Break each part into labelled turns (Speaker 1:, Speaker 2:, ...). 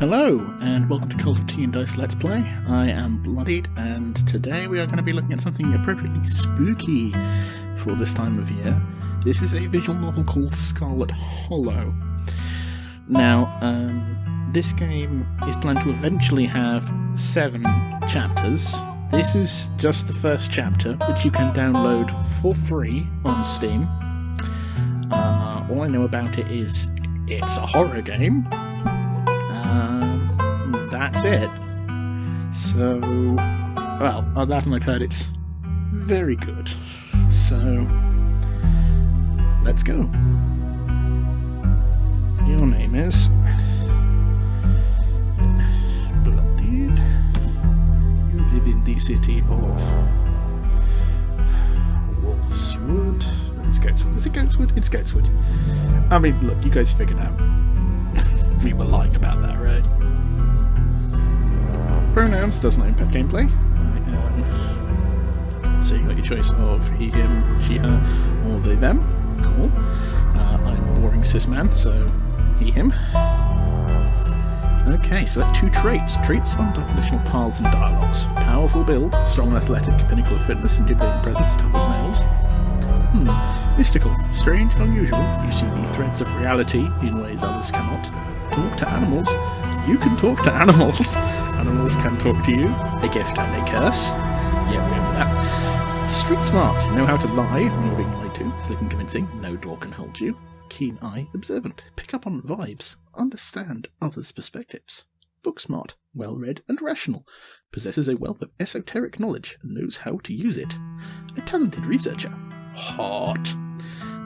Speaker 1: Hello, and welcome to Cult of Tea and Dice Let's Play. I am Bloodied, and today we are going to be looking at something appropriately spooky for this time of year. This is a visual novel called Scarlet Hollow. Now, this game is planned to eventually have 7 chapters. This is just the first chapter, which you can download for free on Steam. All I know about it is it's a horror game. That's it. So, well, that and I've heard it's very good. So, let's go. Your name is Bloodied. You live in the city of Wolfswood. It's Goatswood. Is it Goatswood? It's Goatswood. I mean, look, you guys figured out. We were lying about that, right? Pronouns does not impact gameplay. So you got your choice of he, him, she, her, or they, them. Cool. I'm a boring cis man, so he, him. Okay, select 2 traits. Traits under additional paths and dialogues. Powerful build, strong and athletic, pinnacle of fitness, intimidating presence, tough as nails. Mystical, strange and unusual. You see the threads of reality in ways others cannot. Talk to animals. You can talk to animals. Animals can talk to you. A gift and a curse. Yeah, we remember that. Street smart. You know how to lie when you're being lied to. Slick and convincing. No door can hold you. Keen eye. Observant. Pick up on vibes. Understand others' perspectives. Book smart. Well read and rational. Possesses a wealth of esoteric knowledge and knows how to use it. A talented researcher. Hot.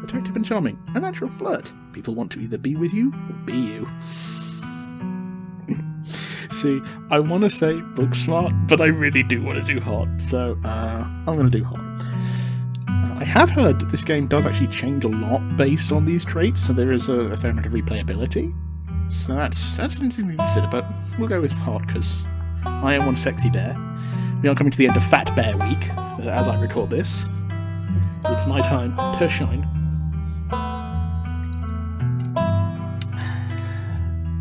Speaker 1: Attractive and charming. A natural flirt. People want to either be with you or be you. See, I want to say book smart, but I really do want to do hot, so I'm going to do hot. I have heard that this game does actually change a lot based on these traits, so there is a fair amount of replayability. So that's something to consider, but we'll go with hot, because I am one sexy bear. We are coming to the end of Fat Bear Week, as I record this. It's my time to shine.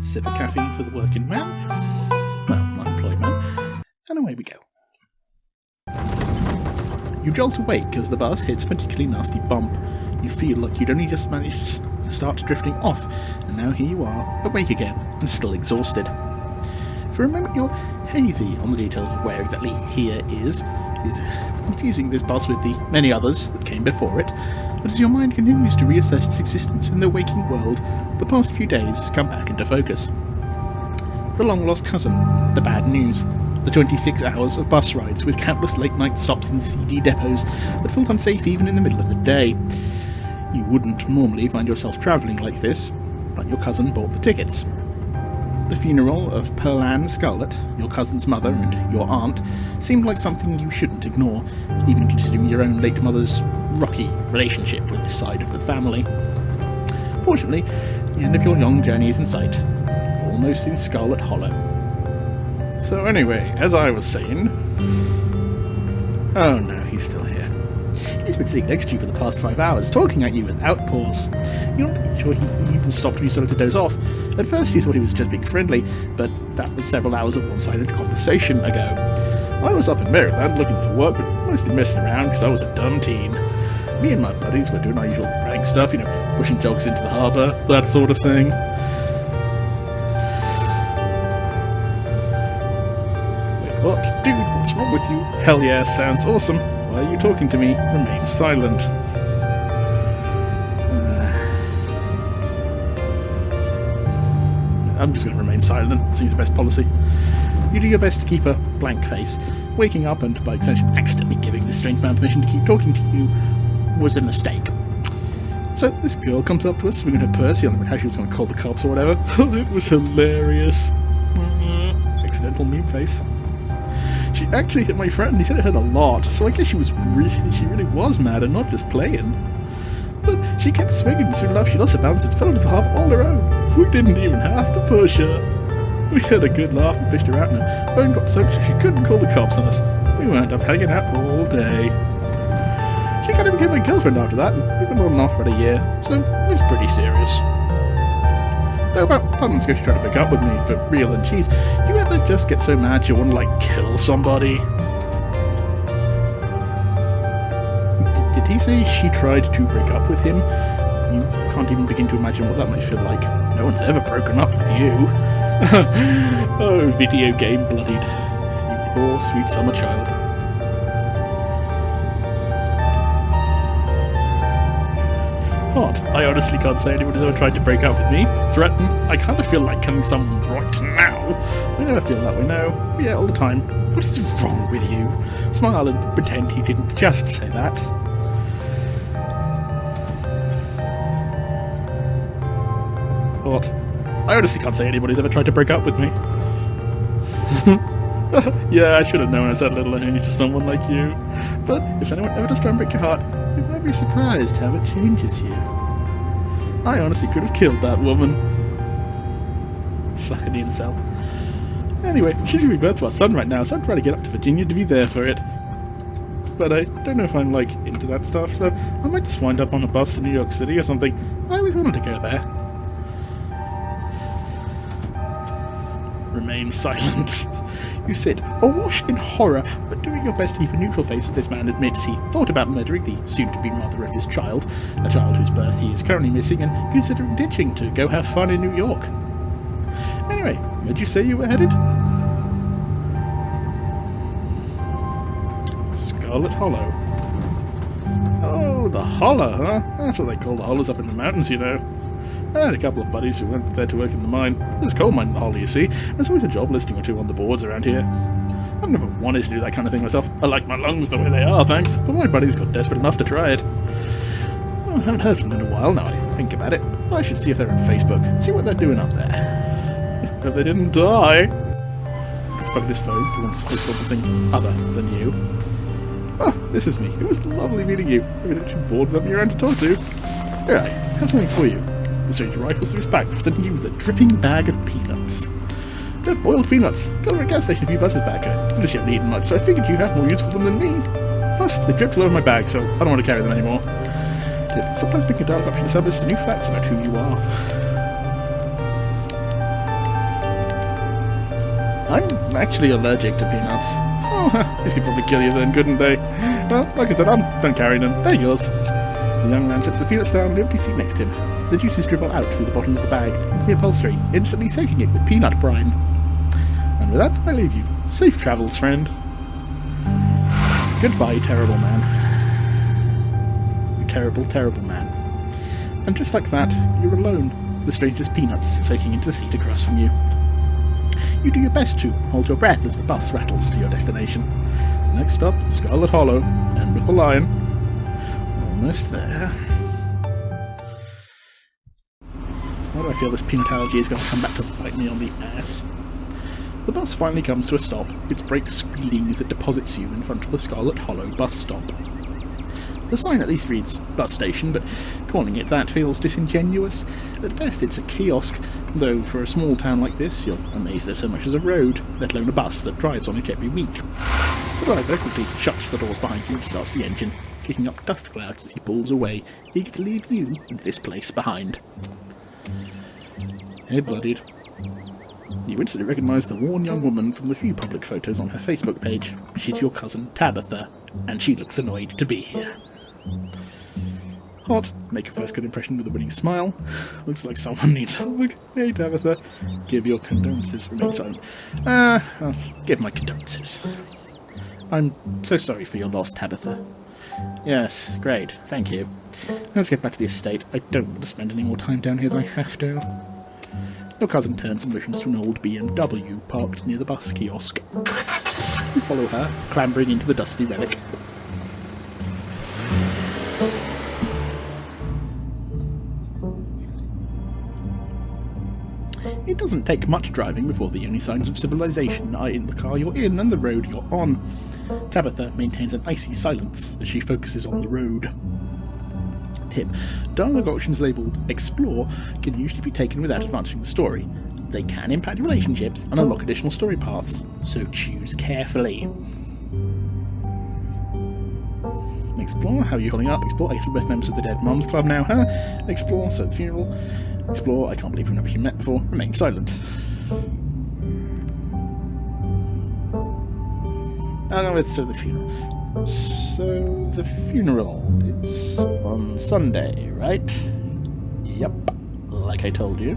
Speaker 1: Sip of caffeine for the working man. Well, unemployed man. And away we go. You jolt awake as the bus hits a particularly nasty bump. You feel like you'd only just managed to start drifting off, and now here you are, awake again, and still exhausted. For a moment you're hazy on the details of where exactly here is confusing this bus with the many others that came before it, but as your mind continues to reassert its existence in the waking world, the past few days come back into focus. The long-lost cousin, the bad news, the 26 hours of bus rides with countless late-night stops in CD depots that felt unsafe even in the middle of the day. You wouldn't normally find yourself travelling like this, but your cousin bought the tickets. The funeral of Pearl Ann Scarlet, your cousin's mother and your aunt, seemed like something you shouldn't ignore, even considering your own late mother's rocky relationship with this side of the family. Fortunately, the end of your long journey is in sight, almost in Scarlet Hollow. So anyway, as I was saying... Oh no, he's still here. He's been sitting next to you for the past 5 hours, talking at you without pause. You're not sure he even stopped when you started to doze off. At first you thought he was just being friendly, but that was several hours of one-sided conversation ago. I was up in Maryland looking for work, but mostly messing around because I was a dumb teen. Me and my buddies were doing our usual prank stuff, you know, pushing jogs into the harbour, that sort of thing. Wait, what? Dude, what's wrong with you? Hell yeah, sounds awesome. Why are you talking to me? Remain silent. I'm just going to remain silent. Seems the best policy. You do your best to keep a blank face. Waking up and, by extension, accidentally giving this strange man permission to keep talking to you was a mistake. So this girl comes up to us, swinging her purse, yelling about how she was going to call the cops or whatever. It was hilarious. Accidental meme face. She actually hit my friend. He said it hurt a lot, so I guess she really was mad and not just playing. But she kept swinging, and soon enough she lost her balance and fell into the harbour all her own. We didn't even have to push her. We had a good laugh and fished her out, and her phone got soaked so she couldn't call the cops on us. We wound up hanging out all day. She kind of became my girlfriend after that, and we've been on and off for about a year, so it was pretty serious. Though about 5 months ago she tried to break up with me for real and cheese. Do you ever just get so mad you want to, like, kill somebody? Did he say she tried to break up with him? You can't even begin to imagine what that might feel like. No one's ever broken up with you. Oh, video game Bloodied. You poor, sweet summer child. Hot. I honestly can't say anybody's ever tried to break up with me. Threaten. I kind of feel like killing someone right now. I never feel that way, no. Yeah, all the time. What is wrong with you? Smile and pretend he didn't just say that. Hot. I honestly can't say anybody's ever tried to break up with me. Yeah, I should have known I said little only to someone like you. But if anyone ever does try and break your heart, you might be surprised how it changes you. I honestly could have killed that woman. Fucking incel. Anyway, she's giving birth to our son right now, so I'm trying to get up to Virginia to be there for it. But I don't know if I'm, like, into that stuff, so I might just wind up on a bus to New York City or something. I always wanted to go there. Remain silent. You sit, awash in horror, but doing your best to keep a neutral face as this man admits he thought about murdering the soon-to-be mother of his child, a child whose birth he is currently missing, and considering ditching to go have fun in New York. Anyway, where'd you say you were headed? Scarlet Hollow. Oh, the Hollow, huh? That's what they call the hollows up in the mountains, you know. I had a couple of buddies who went there to work in the mine. There's a coal mine in the Hollow, you see. There's always a job listing or two on the boards around here. I've never wanted to do that kind of thing myself. I like my lungs the way they are, thanks. But my buddies got desperate enough to try it. Well, I haven't heard from them in a while now I think about it. I should see if they're on Facebook. See what they're doing up there. Hope they didn't die. Let's plug this phone for once for something other than you. Oh, this is me. It was lovely meeting you. I'm actually bored of you around to talk to. Here, I have something for you. The stranger rifles through his bag, presenting you with a dripping bag of peanuts. They're boiled peanuts. Got them at a gas station a few buses back. Unless you haven't eaten much, so I figured you had more use for them than me. Plus, they dripped all over my bag, so I don't want to carry them anymore. Sometimes picking a dialogue option establishes new facts about who you are. I'm actually allergic to peanuts. Oh, these could probably kill you then, couldn't they? Well, like I said, I'm done carrying them. They're yours. The young man sets the peanuts down on the empty seat next to him. The juices dribble out through the bottom of the bag into the upholstery, instantly soaking it with peanut brine. And with that, I leave you. Safe travels, friend. Goodbye, terrible man. You terrible, terrible man. And just like that, you're alone, the stranger's peanuts soaking into the seat across from you. You do your best to hold your breath as the bus rattles to your destination. Next stop, Scarlet Hollow, end of the line. Almost there. Why do I feel this peanut allergy is going to come back to bite me on the ass? The bus finally comes to a stop, its brakes squealing as it deposits you in front of the Scarlet Hollow bus stop. The sign at least reads bus station, but calling it that feels disingenuous. At best it's a kiosk, though for a small town like this you're amazed there's so much as a road, let alone a bus that drives on it every week. The driver quickly shuts the doors behind you and starts the engine, kicking up dust clouds as he pulls away, eager to leave you and this place behind. Hey, Bloodied. You instantly recognise the worn young woman from the few public photos on her Facebook page. She's your cousin Tabitha, and she looks annoyed to be here. Hot. Make your first good impression with a winning smile. Looks like someone needs a hug. Hey, Tabitha. Give your condolences. Remain silent. I'll give my condolences. I'm so sorry for your loss, Tabitha. Yes, great. Thank you. Let's get back to the estate. I don't want to spend any more time down here than I have to. Your cousin turns and motions to an old BMW parked near the bus kiosk. You follow her, clambering into the dusty relic. It doesn't take much driving before the only signs of civilization are in the car you're in and the road you're on. Tabitha maintains an icy silence as she focuses on the road. Tip: dialogue options labelled Explore can usually be taken without advancing the story. They can impact relationships and unlock additional story paths, so choose carefully. Explore. How are you holding up? Explore. I guess we're both members of the Dead Moms Club now, huh? Explore. So the funeral. Explore. I can't believe we've never actually met before. Remain silent. Oh no, it's the funeral. So the funeral. It's on Sunday, right? Yep. Like I told you.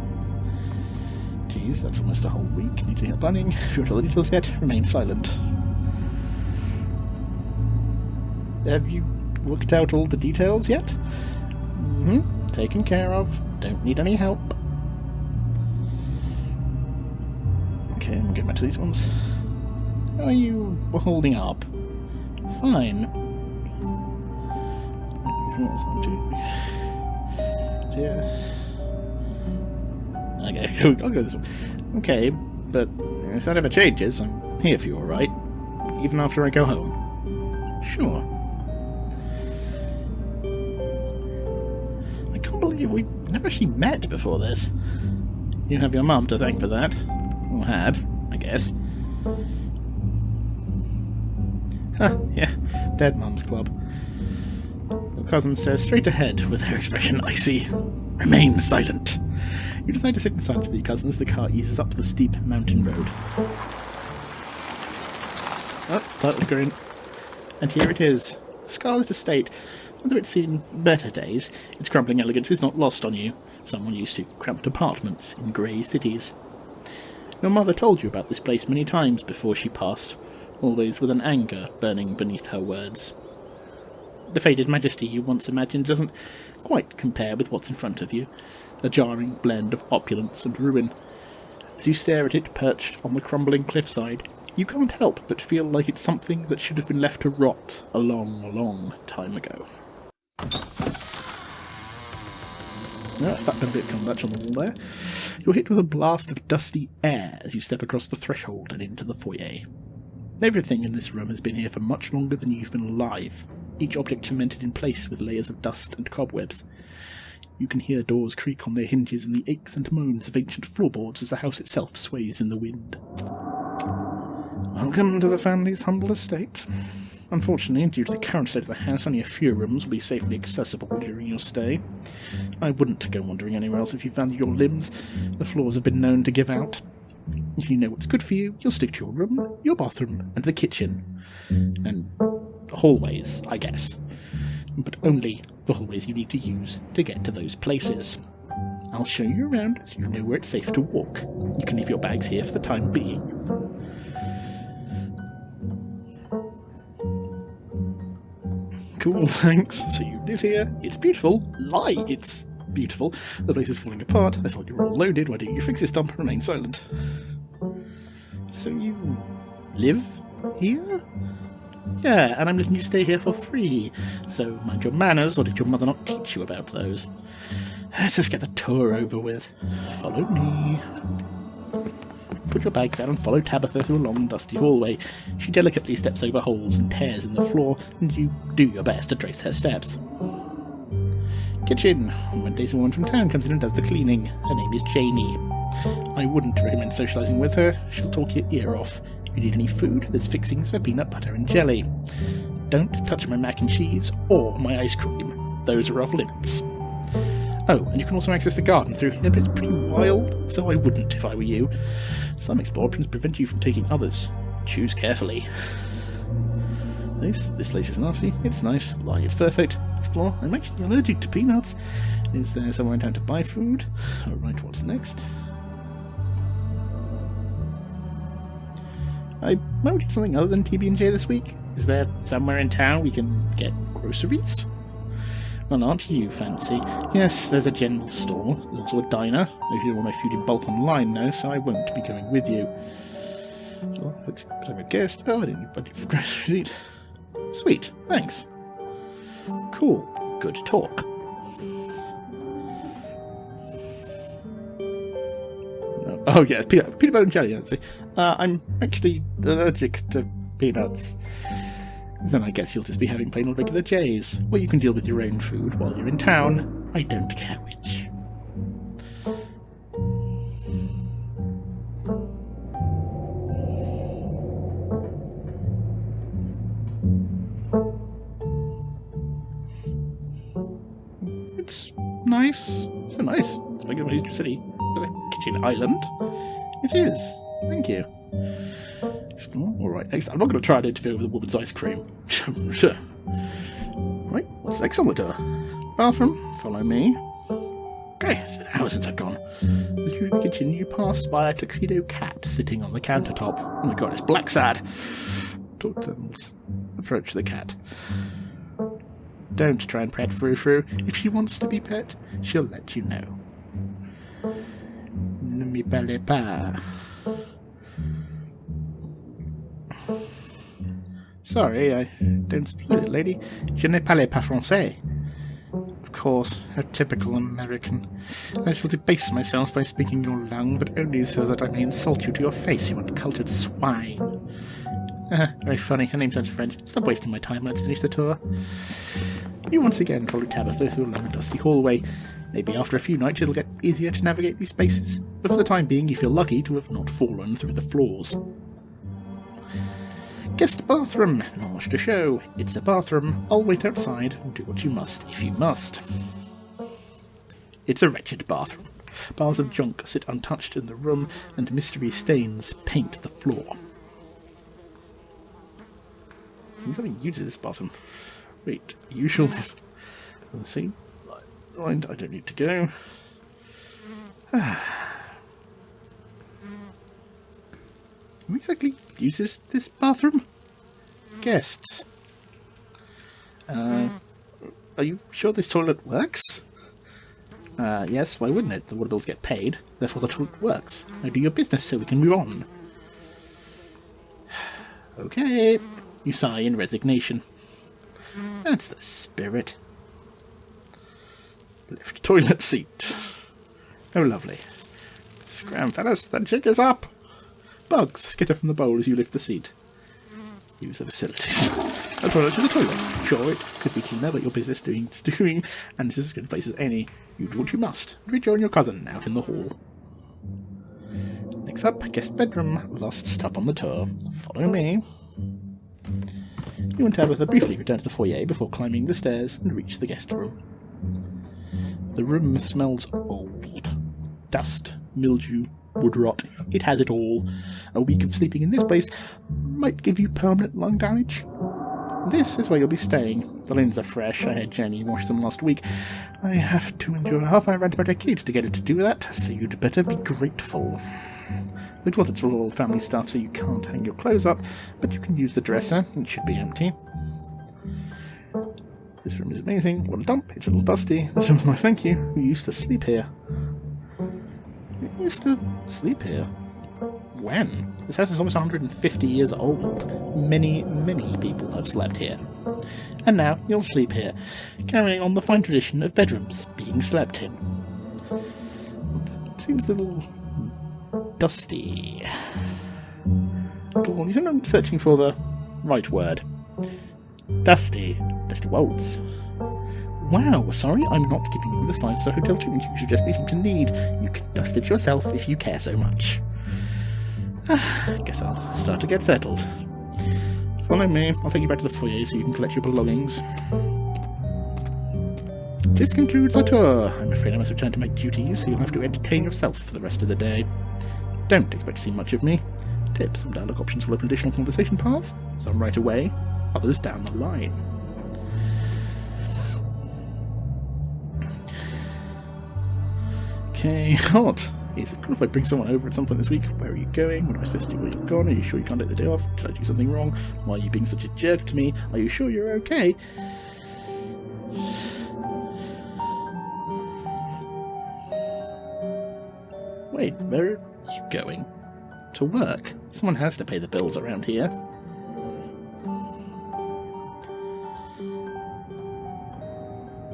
Speaker 1: Jeez, that's almost a whole week. Need to help planning. If you're told the details yet, remain silent. Have you worked out all the details yet? Mm-hmm. Taken care of. Don't need any help. Okay, I'm getting back to these ones. How are you holding up? Fine. Yeah. Okay, I'll go this one. Okay, but if that ever changes, I'm here for you, alright? Even after I go home. Sure. I can't believe we've never actually met before this. You have your mum to thank for that. Or had, I guess. Huh, yeah. Dead Mums Club. Your cousin says straight ahead with her expression icy. Remain silent. You decide to sit in silence with your cousin as the car eases up the steep mountain road. Oh, that was going. And here it is. The Scarlet Estate. Although it's seen better days, its crumbling elegance is not lost on you. Someone used to cramped apartments in grey cities. Your mother told you about this place many times before she passed, always with an anger burning beneath her words. The faded majesty you once imagined doesn't quite compare with what's in front of you, a jarring blend of opulence and ruin. As you stare at it perched on the crumbling cliffside, you can't help but feel like it's something that should have been left to rot a long, long time ago. Fat bit come back on the wall there. You're hit with a blast of dusty air as you step across the threshold and into the foyer. Everything in this room has been here for much longer than you've been alive, each object cemented in place with layers of dust and cobwebs. You can hear doors creak on their hinges and the aches and moans of ancient floorboards as the house itself sways in the wind. Welcome to the family's humble estate. Unfortunately, due to the current state of the house, only a few rooms will be safely accessible during your stay. I wouldn't go wandering anywhere else if you value your limbs. The floors have been known to give out. If you know what's good for you, you'll stick to your room, your bathroom, and the kitchen. And hallways, I guess. But only the hallways you need to use to get to those places. I'll show you around so you know where it's safe to walk. You can leave your bags here for the time being. Cool, thanks. So you live here. It's beautiful. Lie, it's beautiful. The place is falling apart. I thought you were all loaded. Why don't you fix this dump and remain silent? So you live here? Yeah, and I'm letting you stay here for free. So mind your manners, or did your mother not teach you about those? Let's just get the tour over with. Follow me. Put your bags down and follow Tabitha through a long, dusty hallway. She delicately steps over holes and tears in the floor, and you do your best to trace her steps. Kitchen. On Mondays, a woman from town comes in and does the cleaning. Her name is Janie. I wouldn't recommend socialising with her. She'll talk your ear off. If you need any food, there's fixings for peanut butter and jelly. Don't touch my mac and cheese or my ice cream. Those are off limits. Oh, and you can also access the garden through here, but it's pretty wild, so I wouldn't if I were you. Some explosions prevent you from taking others. Choose carefully. This place is nasty. It's nice. Lie, it's perfect. Explore. I'm actually allergic to peanuts. Is there somewhere in town to buy food? Alright, what's next? I might do something other than PB&J this week. Is there somewhere in town we can get groceries? Well, aren't you fancy? Yes, there's a general store. There's also a diner. I do all my food in bulk online now, so I won't be going with you. Oh, but I'm a guest. Oh, I didn't need budget for groceries. Sweet, thanks. Cool, good talk. Oh yes, peanut butter and jelly. I'm actually allergic to peanuts. Then I guess you'll just be having plain old regular J's. Or you can deal with your own food while you're in town. I don't care which. Nice. So nice. It's bigger than my city. Is it a kitchen island? It is. Thank you. Alright, next I'm not going to try and interfere with a woman's ice cream. Sure. Right, what's next on the door? Bathroom, follow me. Okay, it's been hours since I've gone. As you're in the kitchen, you pass by a tuxedo cat sitting on the countertop. Oh my god, it's black sad. Talk terminals. Approach the cat. Don't try and pet Frou-Frou. If she wants to be pet, she'll let you know. Ne me parlez pas. Sorry, I don't speak it, lady. Je ne parle pas français. Of course, how typical American. I shall debase myself by speaking your langue, but only so that I may insult you to your face, you uncultured swine. Very funny. Her name sounds French. Stop wasting my time. Let's finish the tour. You once again follow Tabitha through a long and dusty hallway. Maybe after a few nights it'll get easier to navigate these spaces, but for the time being you feel lucky to have not fallen through the floors. Guest bathroom. Not much to show. It's a bathroom. I'll wait outside and do what you must, if you must. It's a wretched bathroom. Bars of junk sit untouched in the room, and mystery stains paint the floor. Nobody uses this bathroom. Wait, are you sure this... Let's see. Right, I don't need to go. Who exactly uses this bathroom? Guests. Are you sure this toilet works? Yes, why wouldn't it? The water bills get paid, therefore the toilet works. Now do your business so we can move on. Okay. You sigh in resignation. That's the spirit. Lift toilet seat. Oh, lovely. Scram, fellas, that jig is up. Bugs skitter from the bowl as you lift the seat. Use the facilities. A toilet is a toilet. Sure, it could be cleaner, but your business doing, and this is as good a place as any. You do what you must, and rejoin your cousin out in the hall. Next up, guest bedroom. Last stop on the tour. Follow me. You and Tabitha briefly return to the foyer before climbing the stairs and reach the guest room. The room smells old. Dust, mildew, wood rot. It has it all. A week of sleeping in this place might give you permanent lung damage. This is where you'll be staying. The linens are fresh. I had Jenny wash them last week. I have to endure a half-hour rant about a kid to get her to do that, so you'd better be grateful. The closets are all family stuff, so you can't hang your clothes up, but you can use the dresser. It should be empty. This room is amazing. What a dump. It's a little dusty. This room's nice, thank you. You used to sleep here. You used to sleep here? When? This house is almost 150 years old. Many, many people have slept here. And now you'll sleep here, carrying on the fine tradition of bedrooms being slept in. It seems a little dusty. I'm searching for the right word. Dusty. Dusty Waltz. Wow, sorry, I'm not giving you the 5-star hotel treatment you should just be seem to need. You can dust it yourself if you care so much. Guess I'll start to get settled. Follow me. I'll take you back to the foyer so you can collect your belongings. This concludes our tour. I'm afraid I must return to my duties, so you'll have to entertain yourself for the rest of the day. Don't expect to see much of me. Tips and dialogue options will open additional conversation paths, some right away, others down the line. Okay, hot. Is it cool if I bring someone over at some point this week? Where are you going? What am I supposed to do while you're gone? Are you sure you can't take the day off? Did I do something wrong? Why are you being such a jerk to me? Are you sure you're okay? Wait, where are you going? To work? Someone has to pay the bills around here.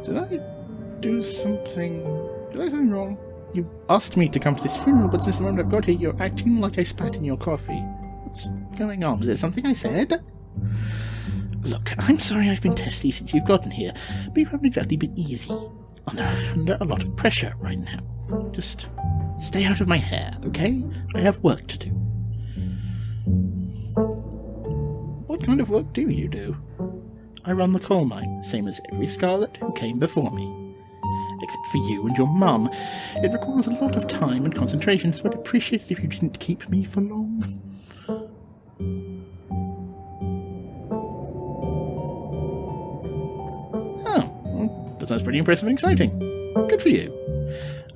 Speaker 1: Did I do something... Did I do something wrong? You asked me to come to this funeral, but since the moment I've got here, you're acting like I spat in your coffee. What's going on? Was there something I said? Look, I'm sorry I've been testy since you've gotten here, but you haven't exactly been easy. Under a lot of pressure right now. Just stay out of my hair, okay? I have work to do. What kind of work do you do? I run the coal mine, same as every Scarlet who came before me. except for you and your mum. It requires a lot of time and concentration, so I'd appreciate it if you didn't keep me for long. Oh, well, that sounds pretty impressive and exciting. Good for you.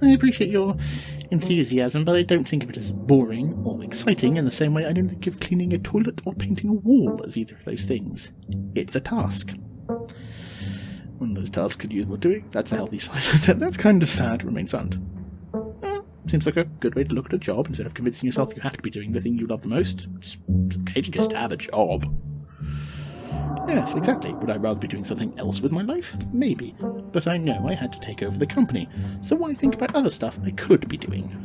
Speaker 1: I appreciate your enthusiasm, but I don't think of it as boring or exciting in the same way I don't think of cleaning a toilet or painting a wall as either of those things. It's a task. One of those tasks could use more doing. That's a healthy side. That's kind of sad, remains silent. Seems like a good way to look at a job instead of convincing yourself you have to be doing the thing you love the most. It's okay to just have a job. Yes, exactly. Would I rather be doing something else with my life? Maybe. But I know I had to take over the company, so why think about other stuff I could be doing?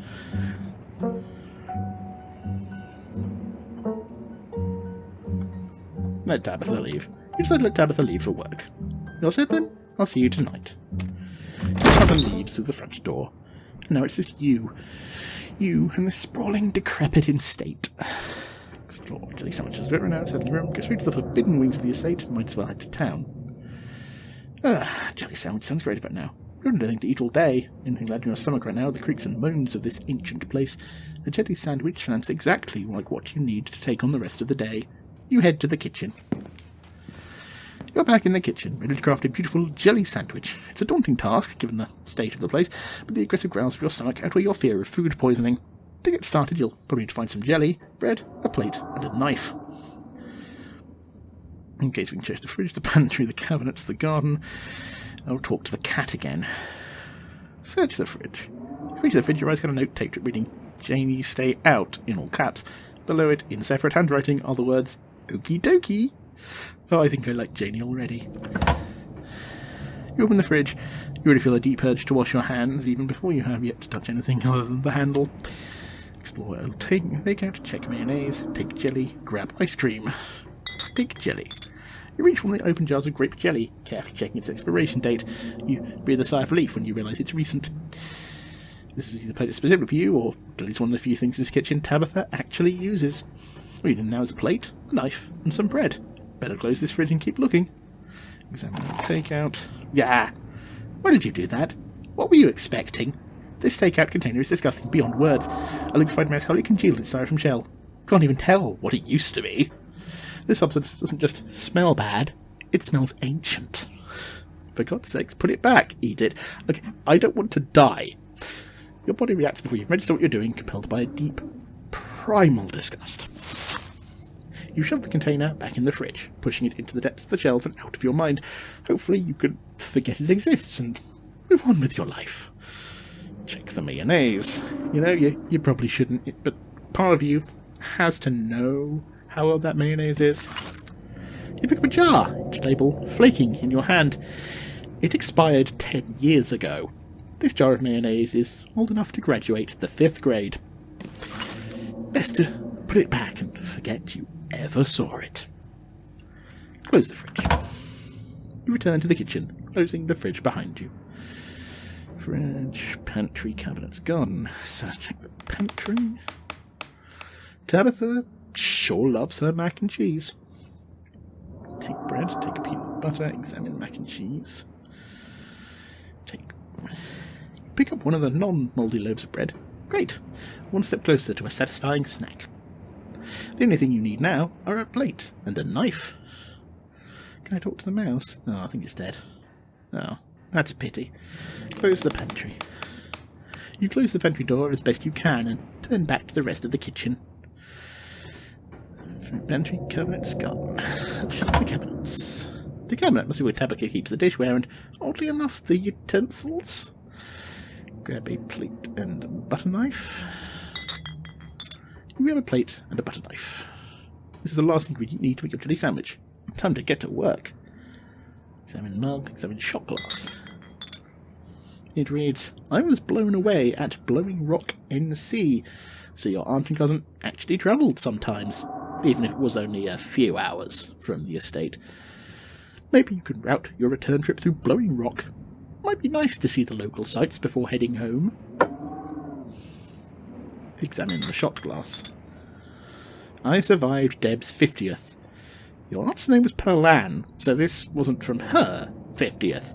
Speaker 1: Let Tabitha leave. You decide to let Tabitha leave for work. You're set then? I'll see you tonight. Tabitha leaves through the front door. And now it's just you. You and the sprawling, decrepit estate. Explore jelly sandwiches. Don't run outside the room. Go straight to the forbidden wings of the estate. Might as well head to town. Jelly sandwich sounds great about now. You've got nothing to eat all day. Anything left in your stomach right now, the creaks and moans of this ancient place. A jelly sandwich sounds exactly like what you need to take on the rest of the day. You head to the kitchen. You're back in the kitchen, ready to craft a beautiful jelly sandwich. It's a daunting task, given the state of the place, but the aggressive growls of your stomach outweigh your fear of food poisoning. To get started, you'll probably need to find some jelly, bread, a plate, and a knife. In case we can check the fridge, the pantry, the cabinets, the garden. I'll talk to the cat again. Search the fridge. Reach the fridge, your eyes get a note taped reading, "Janie, stay out," in all caps. Below it, in separate handwriting, are the words, "Okie dokie." Oh, I think I like Janie already. You open the fridge. You already feel a deep urge to wash your hands, even before you have yet to touch anything other than the handle. Explore. Take out, check mayonnaise, take jelly, grab ice cream. Take jelly. You reach one of the open jars of grape jelly, carefully checking its expiration date. You breathe a sigh of relief when you realise it's recent. This is either plate specific for you, or at least one of the few things this kitchen Tabitha actually uses. What you need now is a plate, a knife, and some bread. Better close this fridge and keep looking. Examine the takeout. Yeah! Why did you do that? What were you expecting? This takeout container is disgusting beyond words. A liquefied mess wholly congealed its styrofoam shell. Can't even tell what it used to be. This substance doesn't just smell bad, it smells ancient. For God's sakes, put it back, eat it. Okay, I don't want to die. Your body reacts before you've registered what you're doing, compelled by a deep, primal disgust. You shove the container back in the fridge, pushing it into the depths of the shelves and out of your mind. Hopefully you can forget it exists and move on with your life. Check the mayonnaise. You know, you probably shouldn't, but part of you has to know how old that mayonnaise is. You pick up a jar, its label flaking in your hand. It expired 10 years ago. This jar of mayonnaise is old enough to graduate the 5th grade. Best to put it back and forget you ever saw it. Close the fridge. You return to the kitchen, closing the fridge behind you. Fridge, pantry, cabinets gone. Searching the pantry. Tabitha sure loves her mac and cheese. Take bread, take a peanut butter, examine mac and cheese. Pick up one of the non-mouldy loaves of bread. Great. One step closer to a satisfying snack. The only thing you need now are a plate and a knife. Can I talk to the mouse? Oh, I think it's dead. Oh, that's a pity. Close the pantry. You close the pantry door as best you can and turn back to the rest of the kitchen. Pantry cabinets gone. The cabinets. The cabinet must be where Tabitha keeps the dishware and, oddly enough, the utensils. Grab a plate and a butter knife. You grab a plate and a butter knife. This is the last ingredient you need to make your jelly sandwich. Time to get to work. Examine mug, examine shot glass. It reads, "I was blown away at Blowing Rock NC, so your aunt and cousin actually travelled sometimes, even if it was only a few hours from the estate. Maybe you could route your return trip through Blowing Rock. Might be nice to see the local sights before heading home." Examine the shot glass. "I survived Deb's 50th. Your aunt's name was Pearl Ann, so this wasn't from her 50th.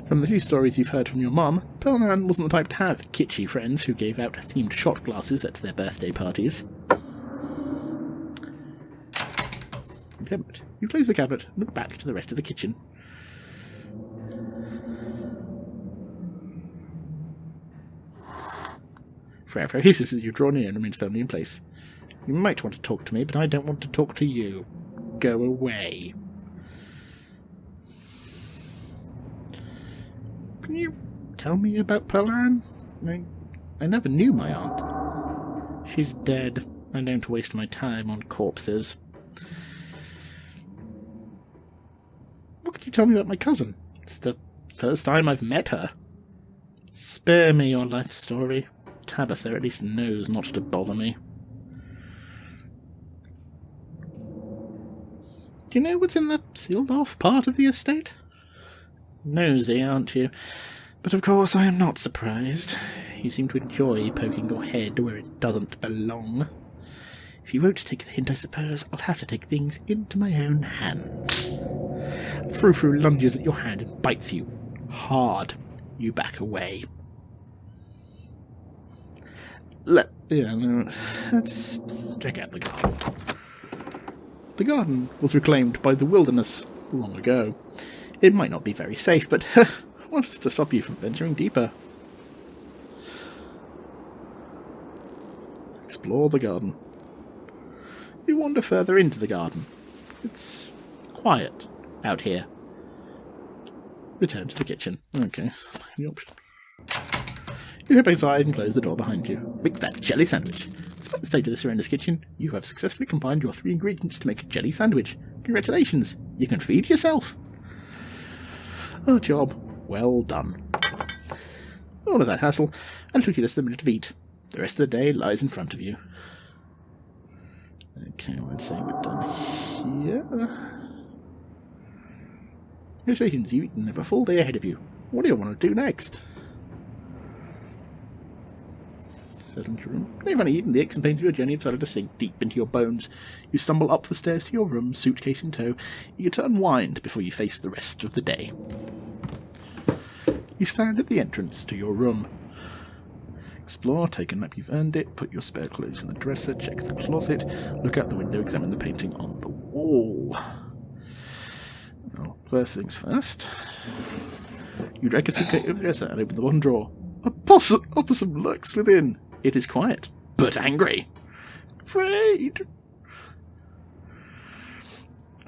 Speaker 1: From the few stories you've heard from your mum, Pearl Ann wasn't the type to have kitschy friends who gave out themed shot glasses at their birthday parties. You close the cabinet and look back to the rest of the kitchen. Forever hisses as you draw near and remains firmly in place. You might want to talk to me, but I don't want to talk to you. Go away. Can you tell me about Pearl Ann? I never knew my aunt. She's dead. I don't waste my time on corpses. What could you tell me about my cousin? It's the first time I've met her. Spare me your life story. Tabitha at least knows not to bother me. Do you know what's in the sealed-off part of the estate? Nosy, aren't you? But of course I am not surprised. You seem to enjoy poking your head where it doesn't belong. If you won't take the hint, I suppose I'll have to take things into my own hands. Frou-Frou lunges at your hand and bites you. Hard. You back away. Let's check out the garden. The garden was reclaimed by the wilderness long ago. It might not be very safe, but what's to stop you from venturing deeper? Explore the garden. You wander further into the garden. It's quiet out here. Return to the kitchen. Okay, the option. You head inside and close the door behind you. Make that jelly sandwich. Despite the state of this horrendous kitchen, you have successfully combined your 3 ingredients to make a jelly sandwich. Congratulations, you can feed yourself. A job well done. All of that hassle, and it took you less than a minute to eat. The rest of the day lies in front of you. Okay, let's say we're done here. Congratulations, you've eaten, have a full day ahead of you. What do you want to do next? Settle into your room. Now you've only eaten, the aches and pains of your journey have started to sink deep into your bones. You stumble up the stairs to your room, suitcase in tow, eager to unwind before you face the rest of the day. You stand at the entrance to your room. Explore, take a nap, you've earned it, put your spare clothes in the dresser, check the closet, look out the window, examine the painting on the wall. Well, first things first. You drag a suitcase over the dresser and open the one drawer. A opossum lurks within. It is quiet, but angry. Afraid.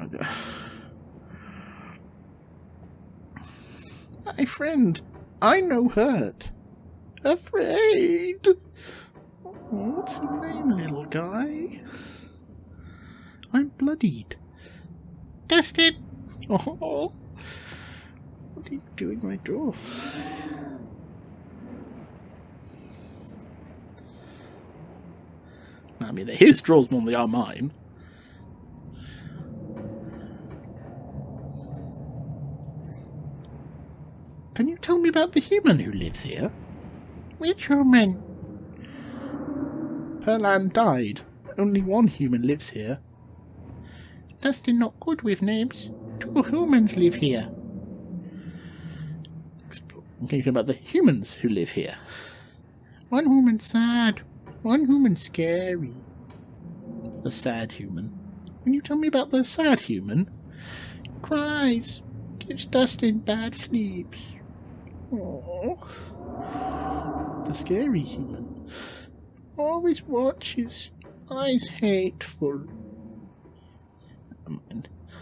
Speaker 1: Okay. My friend, I know hurt. Afraid. What's your name, little guy? I'm Bloodied. Dustin. Oh. What are you doing, my door? I mean, they're his drawers more than they are mine. Can you tell me about the human who lives here? Which human? Pearl Ann died. Only one human lives here. Dustin not good with names. 2 humans live here. Can you tell me about the humans who live here? One human sad. One human scary. The sad human. Can you tell me about the sad human? Cries. Gives Dustin bad sleeps. Aww. The scary human. Always watches. Eyes hateful.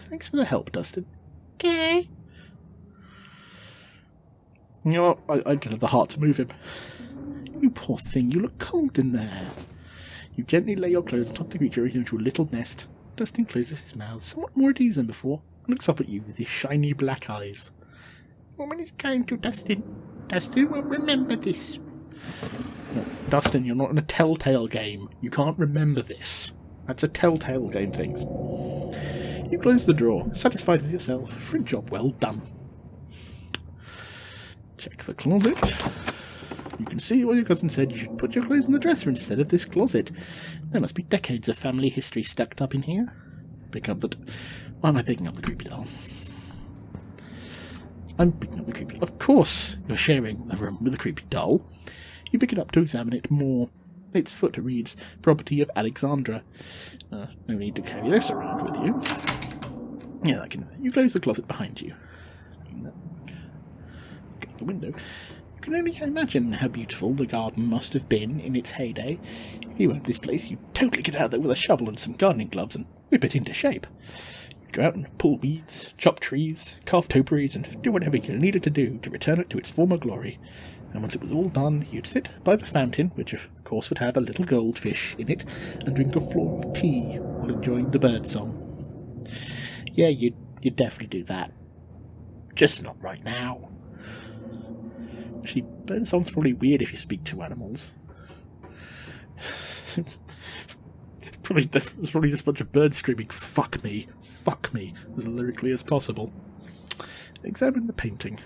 Speaker 1: Thanks for the help, Dustin. Okay. You know what? I don't have the heart to move him. You poor thing, you look cold in there. You gently lay your clothes on top of the creature into a little nest. Dustin closes his mouth, somewhat more at ease than before, and looks up at you with his shiny black eyes. Woman is kind to Dustin. Dustin will remember this. No, Dustin, you're not in a Telltale game. You can't remember this. That's a Telltale game, things. You close the drawer, satisfied with yourself for a job well done. Check the closet. You can see why your cousin said you should put your clothes in the dresser instead of this closet. There must be decades of family history stacked up in here. Pick up the... Why am I picking up the creepy doll? I'm picking up the creepy... Of course you're sharing the room with the creepy doll. You pick it up to examine it more. Its foot reads, property of Alexandra. No need to carry this around with you. Yeah, you close the closet behind you. Get the window. You can only imagine how beautiful the garden must have been in its heyday. If you owned this place, you'd totally get out there with a shovel and some gardening gloves and whip it into shape. You'd go out and pull weeds, chop trees, carve topiaries, and do whatever you needed to do to return it to its former glory. And once it was all done, you'd sit by the fountain, which of course would have a little goldfish in it, and drink a floral tea while enjoying the birdsong. Yeah, you'd definitely do that. Just not right now. Actually, birdsong's probably weird if you speak to animals. It's probably just a bunch of birds screaming, fuck me, as lyrically as possible. Examine the painting.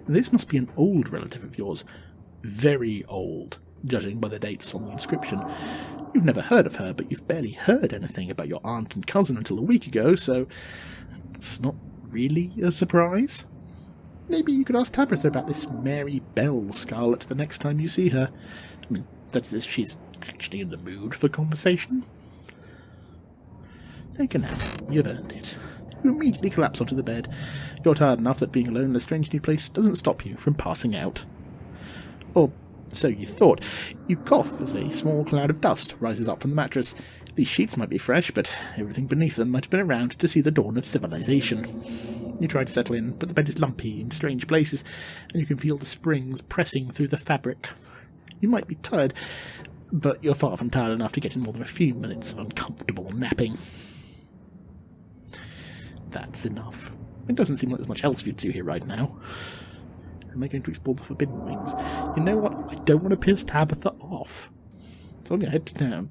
Speaker 1: This must be an old relative of yours. Very old, judging by the dates on the inscription. You've never heard of her, but you've barely heard anything about your aunt and cousin until a week ago, so it's not really a surprise. Maybe you could ask Tabitha about this Mary Bell Scarlet the next time you see her. I mean, that is, she's actually in the mood for conversation. Take a nap. You've earned it. You immediately collapse onto the bed. You're tired enough that being alone in a strange new place doesn't stop you from passing out. Or so you thought. You cough as a small cloud of dust rises up from the mattress. These sheets might be fresh, but everything beneath them might have been around to see the dawn of civilization. You try to settle in, but the bed is lumpy in strange places, and you can feel the springs pressing through the fabric. You might be tired, but you're far from tired enough to get in more than a few minutes of uncomfortable napping. That's enough. It doesn't seem like there's much else for you to do here right now. Am I going to explore the Forbidden Wings? You know what? I don't want to piss Tabitha off. So I'm going to head to town.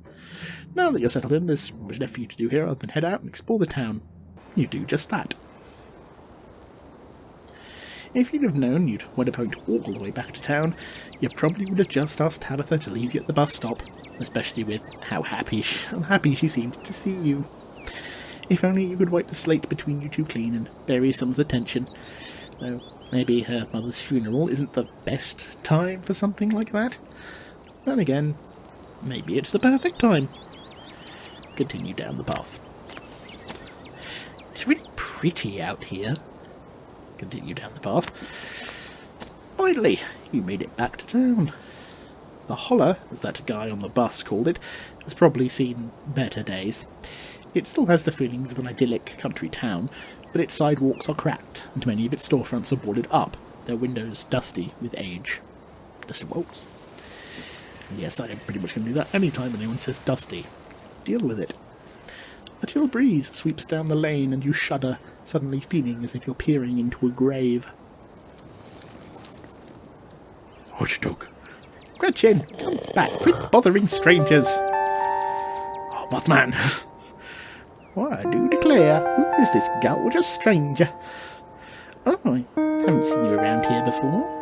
Speaker 1: Now that you're settled in, there's much left for you to do here other than head out and explore the town. You do just that. If you'd have known you weren't going to walk all the way back to town, you probably would have just asked Tabitha to leave you at the bus stop, especially with how happy she seemed to see you. If only you could wipe the slate between you two clean and bury some of the tension. Though maybe her mother's funeral isn't the best time for something like that. Then again, maybe it's the perfect time. Continue down the path. It's really pretty out here. Continue down the path. Finally, you made it back to town. The Holler, as that guy on the bus called it, has probably seen better days. It still has the feelings of an idyllic country town, but its sidewalks are cracked, and many of its storefronts are boarded up, their windows dusty with age. Dusty walls. Yes, I am pretty much going to do that any time anyone says dusty. Deal with it. A chill breeze sweeps down the lane, and you shudder, suddenly feeling as if you're peering into a grave. What you took? Gretchin, come back! Quit bothering strangers! Oh, Mothman! Why, I do declare, who is this gorgeous stranger? Oh, I haven't seen you around here before.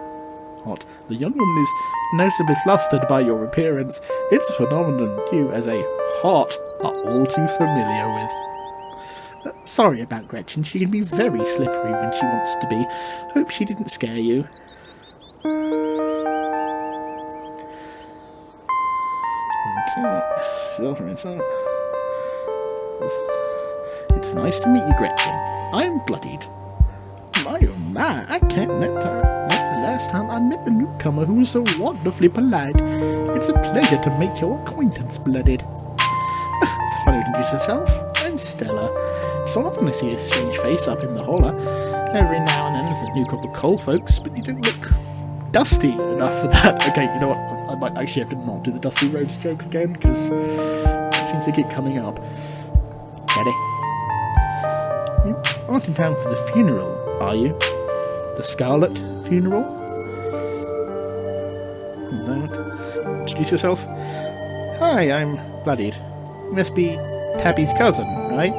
Speaker 1: What? The young woman is noticeably flustered by your appearance. It's a phenomenon you, as a heart, are all too familiar with. Sorry about Gretchen. She can be very slippery when she wants to be. Hope she didn't scare you. Okay. Filter inside. It's nice to meet you, Gretchen. I'm Bloodied. My oh my, I can't remember the last time I met a newcomer who was so wonderfully polite. It's a pleasure to make your acquaintance, Bloodied. It's a funny way to introduce yourself. I'm Stella. It's not often I see a strange face up in the holler. Every now and then there's a new couple of coal folks, but you don't look dusty enough for that. Okay, you know what? I might actually have to not do the Dusty Roads joke again, because it seems to keep coming up. Ready? You aren't in town for the funeral, are you? The Scarlet funeral? That. Introduce yourself. Hi, I'm Bloodied. You must be Tabby's cousin, right?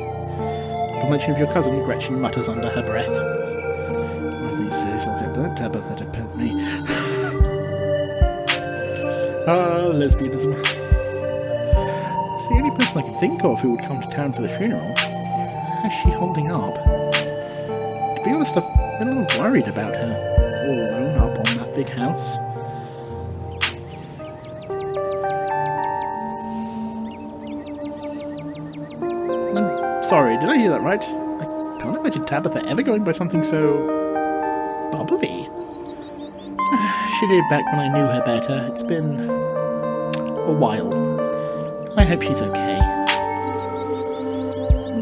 Speaker 1: The mention of your cousin, Gretchen mutters under her breath. I think so, something like that. Tabitha to pet me. Lesbianism. It's the only person I can think of who would come to town for the funeral. How's she holding up? To be honest, I've been a little worried about her, all alone up on that big house. I'm sorry, did I hear that right? I can't imagine Tabitha ever going by something so... bubbly. She did back when I knew her better. It's been... a while. I hope she's okay.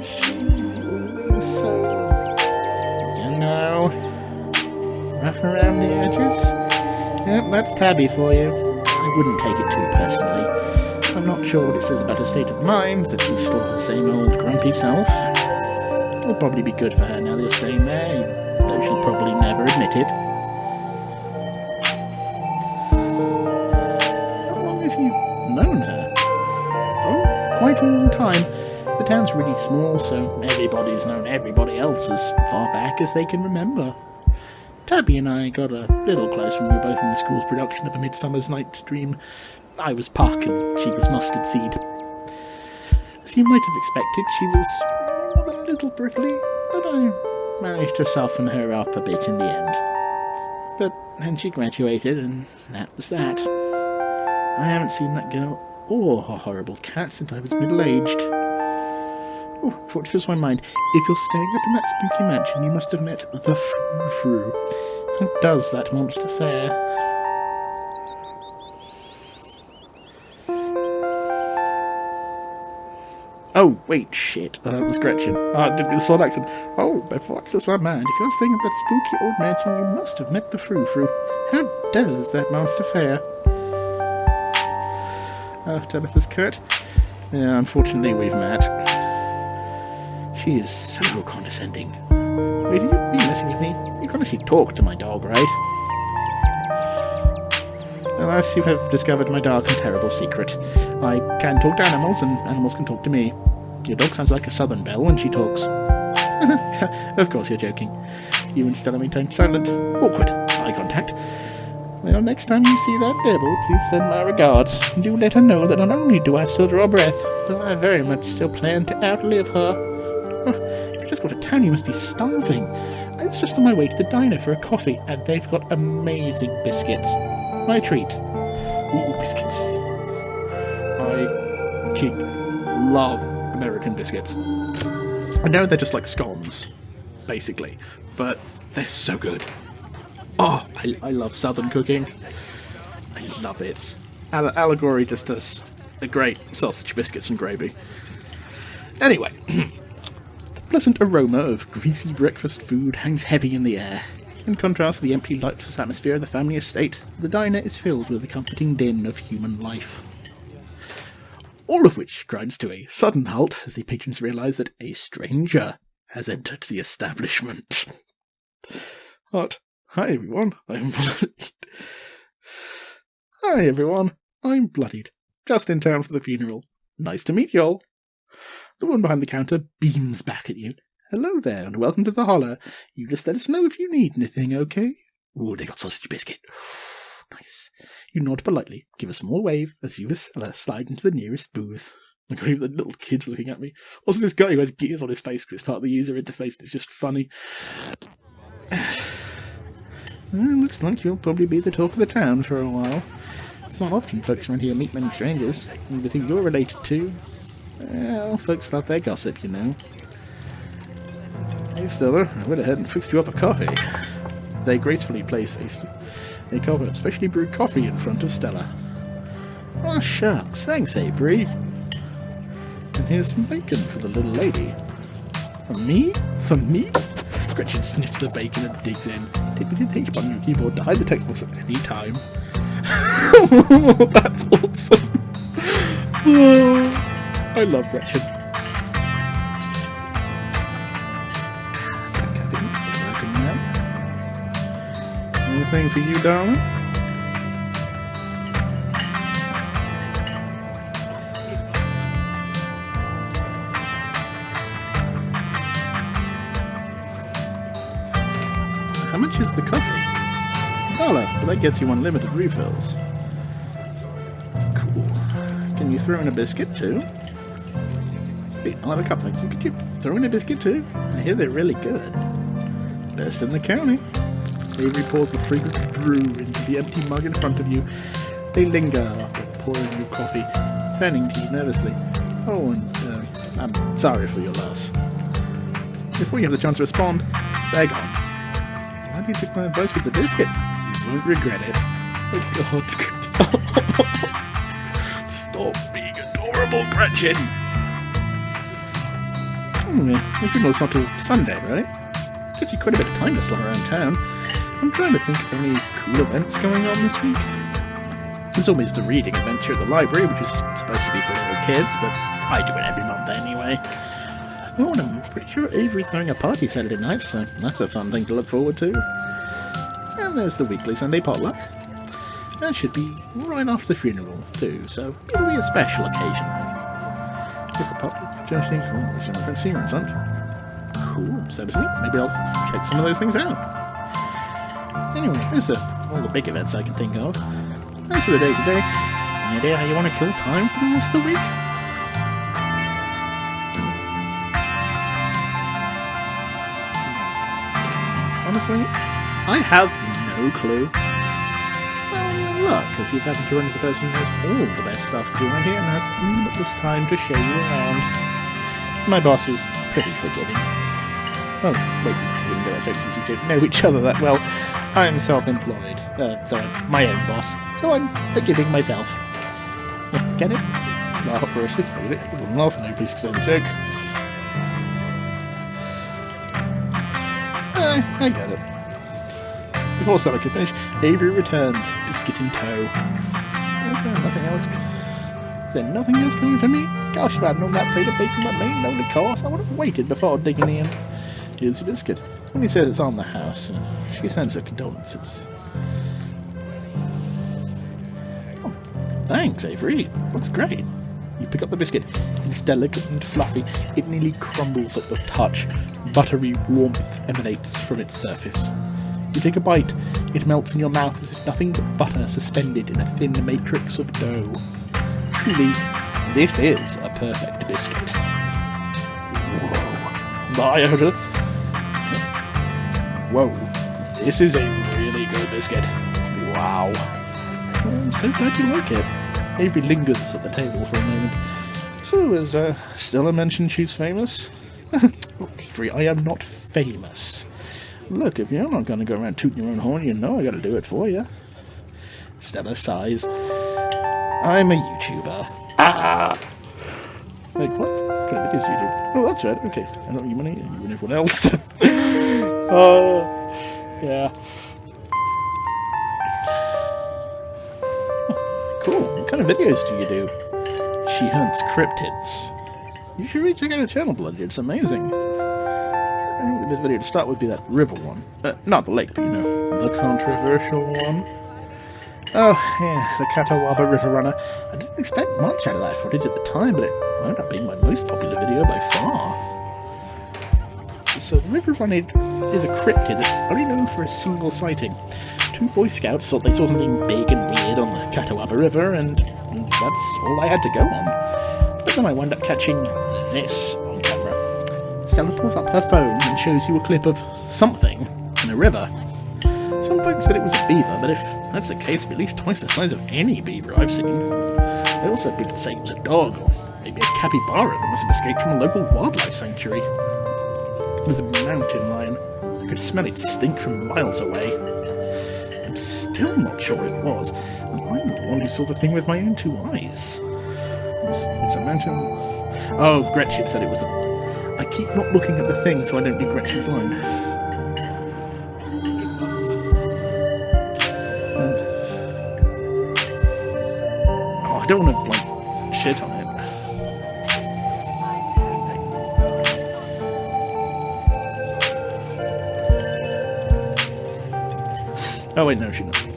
Speaker 1: She was so... you know... rough around the edges. Yep, that's Tabby for you. I wouldn't take it too personally. I'm not sure what it says about her state of mind, that she's still the same old grumpy self. It'll probably be good for her now that you're staying there, though she'll probably never admit it. How long have you known her? Oh, quite a long time. The town's really small, so everybody's known everybody else as far back as they can remember. Tabby and I got a little close when we were both in the school's production of A Midsummer's Night's Dream. I was Puck and she was Mustard Seed. As you might have expected, she was more than a little prickly, but I managed to soften her up a bit in the end. But then she graduated, and that was that. I haven't seen that girl or her horrible cat since I was middle-aged. Oh, what slips my mind. If you're staying up in that spooky mansion, you must have met the Frou-Frou. How does that monster fare? Oh, wait, shit. That was Gretchin. I didn't do the solid accent. Oh, before it slips my mind. If you're staying at that spooky old mansion, you must have met the Frou-Frou. How does that monster fare? Tabitha's cat? Yeah, unfortunately we've met. She is so condescending. Wait, are you messing with me? You can actually talk to my dog, right? Unless you have discovered my dark and terrible secret. I can talk to animals, and animals can talk to me. Your dog sounds like a southern belle when she talks. Of course you're joking. You and Stella maintain silent, awkward eye contact. Well, next time you see that devil, please send my regards. And do let her know that not only do I still draw breath, but I very much still plan to outlive her. If you just got to town, you must be starving. I was just on my way to the diner for a coffee, and they've got amazing biscuits. My treat. Ooh, biscuits. I love American biscuits. I know they're just like scones, basically, but they're so good. Oh, I love southern cooking. I love it. Allegory just does a great sausage, biscuits and gravy. Anyway, the pleasant aroma of greasy breakfast food hangs heavy in the air. In contrast to the empty, lifeless atmosphere of the family estate, the diner is filled with the comforting din of human life. All of which grinds to a sudden halt as the patrons realise that a stranger has entered the establishment. What? Hi everyone, I'm Bloodied. Hi everyone, I'm Bloodied. Just in town for the funeral. Nice to meet y'all. The one behind the counter beams back at you. Hello there, and welcome to the Hollow. You just let us know if you need anything, okay? Ooh, they got sausage biscuit. Nice. You nod politely, give a small wave as you, as seller, slide into the nearest booth. I can't even the little kids looking at me. Also, this guy who has gears on his face because it's part of the user interface, and it's just funny. Looks like you'll probably be the talk of the town for a while. It's not often folks around here meet many strangers, and with who you're related to. Well, folks love their gossip, you know. Hey Stella, I went ahead and fixed you up a coffee. They gracefully place a cup of specially brewed coffee in front of Stella. Oh shucks, thanks Avery. And here's some bacon for the little lady. For me? For me? Gretchin sniffs the bacon and digs in. Tip me to the H button on your keyboard to hide the textbooks at any time. That's awesome. I love Gretchin. Anything for you, darling? How much is the coffee? $1, but that gets you unlimited refills. Cool. Can you throw in a biscuit too? I'll have a couple things. Could you throw in a biscuit too? I hear they're really good. Best in the county. Avery pours the fragrant brew into the empty mug in front of you. They linger after pouring your coffee, turning to you nervously. Oh, and I'm sorry for your loss. Before you have the chance to respond, beg on. Why do you take my advice with the biscuit? You won't regret it. Oh God. Stop being adorable, Gretchin! It's been almost not till Sunday, right? Gives you quite a bit of time to slum around town. I'm trying to think of any cool events going on this week. There's always the reading adventure at the library, which is supposed to be for little kids, but I do it every month anyway. Oh, and I'm pretty sure Avery's throwing a party Saturday night, so that's a fun thing to look forward to. And there's the weekly Sunday potluck. That should be right after the funeral, too, so it'll be a special occasion. Here's the potluck, Jonesing. Oh, there's some different serum, son. Cool, so maybe I'll check some of those things out. Anyway, these are all the big events I can think of. As for the day today, any idea how you want to kill time for the rest of the week? Honestly, I have no clue. Well, look, because you've happened to run into the person who knows all the best stuff to do around here and has limitless time to show you around. My boss is pretty forgiving. Oh, wait, you didn't get that joke since you don't know each other that well. I'm self-employed. Sorry, my own boss. So I'm forgiving myself. Yeah, get it? Well, for a stick with it. Doesn't laugh, no, please explain the joke. I get it. Before Stella can finish, Avery returns, biscuit in tow. Is there nothing else? Is there nothing else coming for me? Gosh, if I'd known that plate of bacon that made known the course, I would have waited before digging in. Here's your biscuit. When he says it's on the house, she sends her condolences. Oh, thanks, Avery. Looks great. You pick up the biscuit. It's delicate and fluffy. It nearly crumbles at the touch. Buttery warmth emanates from its surface. You take a bite. It melts in your mouth as if nothing but butter suspended in a thin matrix of dough. Truly, this is a perfect biscuit. Whoa. Whoa, this is a really good biscuit. Wow. I'm so glad you like it. Avery lingers at the table for a moment. So, as Stella mentioned she's famous? Oh, Avery, I am not famous. Look, if you're not going to go around tooting your own horn, you know I got to do it for you. Stella sighs. I'm a YouTuber. Ah! Wait, what? What kind of videos do you do? Oh, that's right, okay. I don't need money, you and everyone else. Yeah. Oh, cool. What kind of videos do you do? She hunts cryptids. You should really check out her channel, Bloodied. It's amazing. I think the best video to start would be that river one. Not the lake, but you know, the controversial one. Oh, yeah, the Catawba River Runner. I didn't expect much out of that footage at the time, but it wound up being my most popular video by far. So, River Running is a cryptid that's only known for a single sighting. 2 Boy Scouts thought they saw something big and weird on the Catawba River, and that's all I had to go on. But then I wound up catching this on camera. Stella pulls up her phone and shows you a clip of something in a river. Some folks said it was a beaver, but if that's the case, it'd be at least twice the size of any beaver I've seen. They also had people say it was a dog, or maybe a capybara that must have escaped from a local wildlife sanctuary. It was a mountain lion. I could smell its stink from miles away. I'm still not sure what it was, and I'm the one who saw the thing with my own 2 eyes. It's a mountain... Oh, Gretchin said it was a... I keep not looking at the thing so I don't do Gretchin's line. I don't want to, like, shit on it. Oh wait, no, she doesn't.